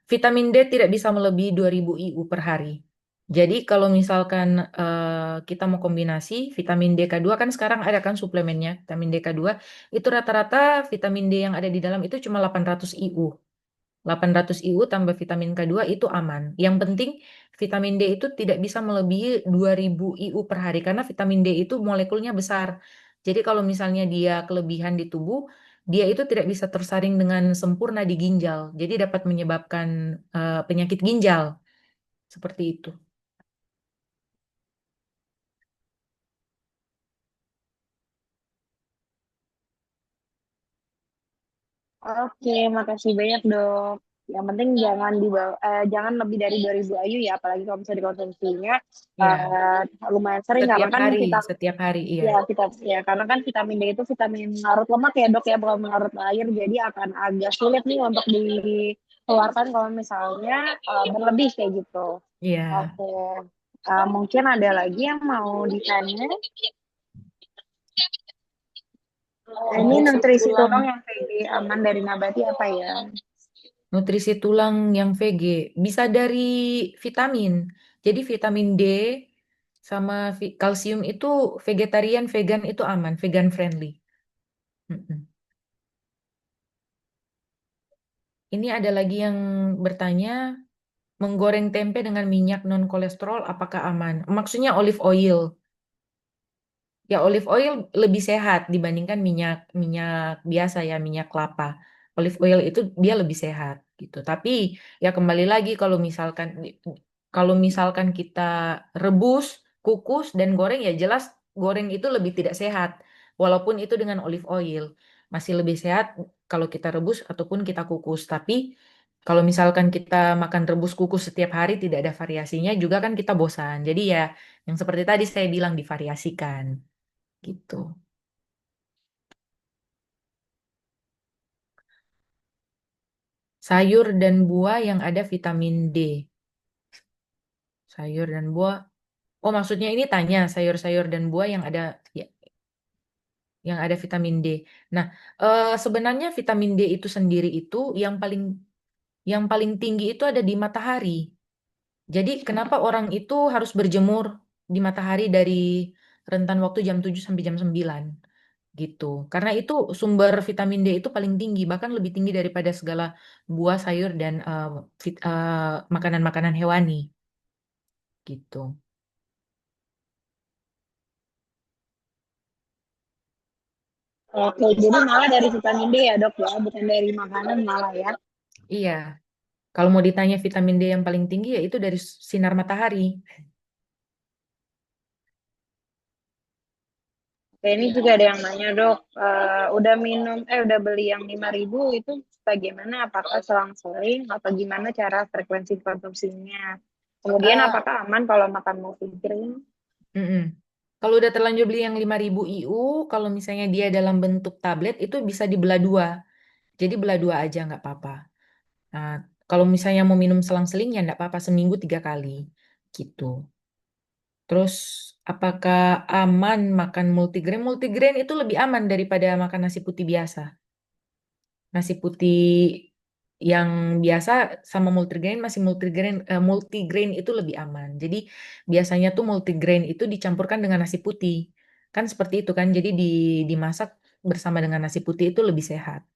Vitamin D tidak bisa melebihi 2000 IU per hari. Jadi kalau misalkan kita mau kombinasi vitamin D K2 kan sekarang ada kan suplemennya vitamin D K2 itu rata-rata vitamin D yang ada di dalam itu cuma 800 IU. 800 IU tambah vitamin K2 itu aman. Yang penting vitamin D itu tidak bisa melebihi 2000 IU per hari karena vitamin D itu molekulnya besar. Jadi kalau misalnya dia kelebihan di tubuh, dia itu tidak bisa tersaring dengan sempurna di ginjal. Jadi dapat menyebabkan penyakit ginjal seperti itu. Oke, makasih banyak dok. Yang penting jangan lebih dari 2000 IU ya, apalagi kalau misalnya dikonsumsinya Ya, lumayan sering karena kan kita setiap hari, iya. ya kita ya karena kan vitamin D itu vitamin larut lemak ya dok ya, bukan larut air, jadi akan agak sulit nih untuk dikeluarkan kalau misalnya berlebih kayak gitu. Iya, Oke. Mungkin ada lagi yang mau ditanya. Ini nutrisi nutrisi tulang. tulang yang VG aman dari nabati apa ya? Nutrisi tulang yang VG bisa dari vitamin. Jadi vitamin D sama kalsium itu vegetarian, vegan itu aman, vegan friendly. Mm-mm. Ini ada lagi yang bertanya, menggoreng tempe dengan minyak non kolesterol apakah aman? Maksudnya olive oil. Ya, olive oil lebih sehat dibandingkan minyak minyak biasa ya, minyak kelapa. Olive oil itu dia lebih sehat gitu. Tapi ya kembali lagi kalau misalkan kita rebus, kukus dan goreng ya jelas goreng itu lebih tidak sehat. Walaupun itu dengan olive oil masih lebih sehat kalau kita rebus ataupun kita kukus. Tapi kalau misalkan kita makan rebus kukus setiap hari tidak ada variasinya juga kan kita bosan. Jadi ya yang seperti tadi saya bilang divariasikan gitu. Sayur dan buah yang ada vitamin D. Sayur dan buah. Oh, maksudnya ini tanya sayur-sayur dan buah yang ada ya, yang ada vitamin D. Nah, sebenarnya vitamin D itu sendiri itu yang paling tinggi itu ada di matahari. Jadi, kenapa orang itu harus berjemur di matahari dari rentan waktu jam 7 sampai jam 9 gitu. Karena itu sumber vitamin D itu paling tinggi, bahkan lebih tinggi daripada segala buah, sayur dan makanan-makanan hewani gitu. Oke, jadi malah dari vitamin D ya dok ya, bukan dari makanan malah ya. Iya, kalau mau ditanya vitamin D yang paling tinggi ya itu dari sinar matahari. Oke, ini juga ada yang nanya dok, udah beli yang 5.000 itu bagaimana? Apakah selang-seling atau gimana cara frekuensi konsumsinya? Kemudian Ah, apakah aman kalau makan multigrain? mm-mm. Kalau udah terlanjur beli yang 5.000 IU, kalau misalnya dia dalam bentuk tablet itu bisa dibelah dua. Jadi belah dua aja nggak apa-apa. Nah, kalau misalnya mau minum selang-seling ya nggak apa-apa seminggu 3 kali gitu. Terus apakah aman makan multigrain? Multigrain itu lebih aman daripada makan nasi putih biasa. Nasi putih yang biasa sama multigrain itu lebih aman. Jadi biasanya tuh multigrain itu dicampurkan dengan nasi putih. Kan seperti itu kan. Jadi dimasak bersama dengan nasi putih itu lebih sehat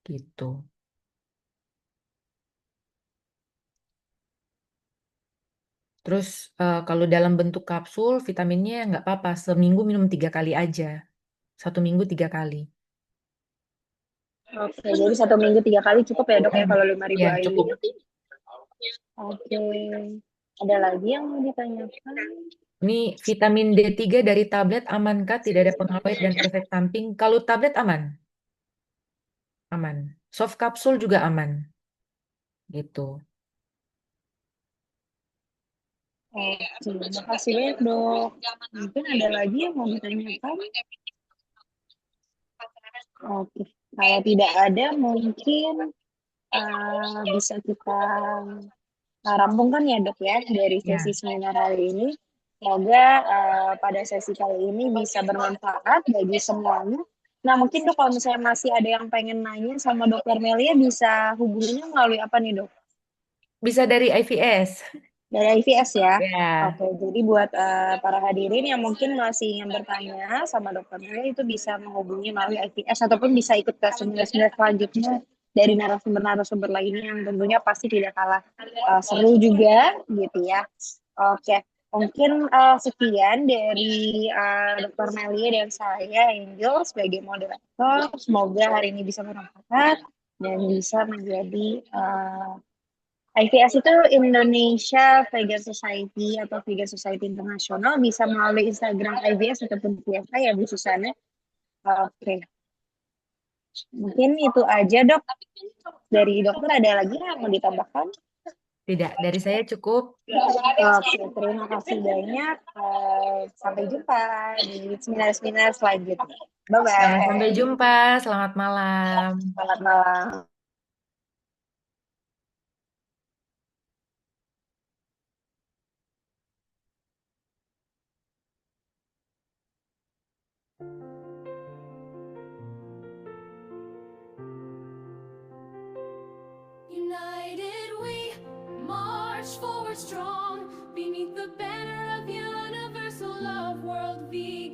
gitu. Terus kalau dalam bentuk kapsul vitaminnya nggak apa-apa. Seminggu minum 3 kali aja. 1 minggu 3 kali. Oke, jadi 1 minggu 3 kali cukup ya dok ya Hmm. kalau 5.000 Ya, IU cukup. ini? Oke, ada lagi yang mau ditanyakan? Ini vitamin D3 dari tablet amankah? Tidak ada pengawet dan efek samping. Kalau tablet aman, aman. Soft kapsul juga aman, gitu. Oke, makasih banyak dok. Mungkin ada lagi yang mau ditanyakan? Oke, kalau tidak ada mungkin bisa kita rampungkan ya dok ya dari sesi Ya, seminar hari ini. Semoga pada sesi kali ini bisa bermanfaat bagi semuanya. Nah mungkin dok kalau misalnya masih ada yang pengen nanya sama dokter Melia bisa hubunginya melalui apa nih dok? bisa dari IVS. Dari IVS ya. Ya, Oke, jadi buat para hadirin yang mungkin masih ingin bertanya sama dokter Melia itu bisa menghubungi melalui IVS ataupun bisa ikut ke seminar-seminar selanjutnya dari narasumber-narasumber lainnya yang tentunya pasti tidak kalah seru juga gitu ya. Oke. Mungkin sekian dari Dr. Melia dan saya, Angel, sebagai moderator. Semoga hari ini bisa bermanfaat dan bisa menjadi IVS itu Indonesia Vegan Society atau Vegan Society Internasional bisa melalui Instagram IVS ataupun VFA ya Bu Susana. Oke, mungkin itu aja dok. Dari dokter ada lagi yang mau ditambahkan? Tidak, dari saya cukup. Oke, terima kasih banyak. Sampai jumpa di seminar-seminar selanjutnya. Bye-bye. Sampai jumpa. Selamat malam. Selamat malam. United we march forward strong beneath the banner of universal love, world vegan.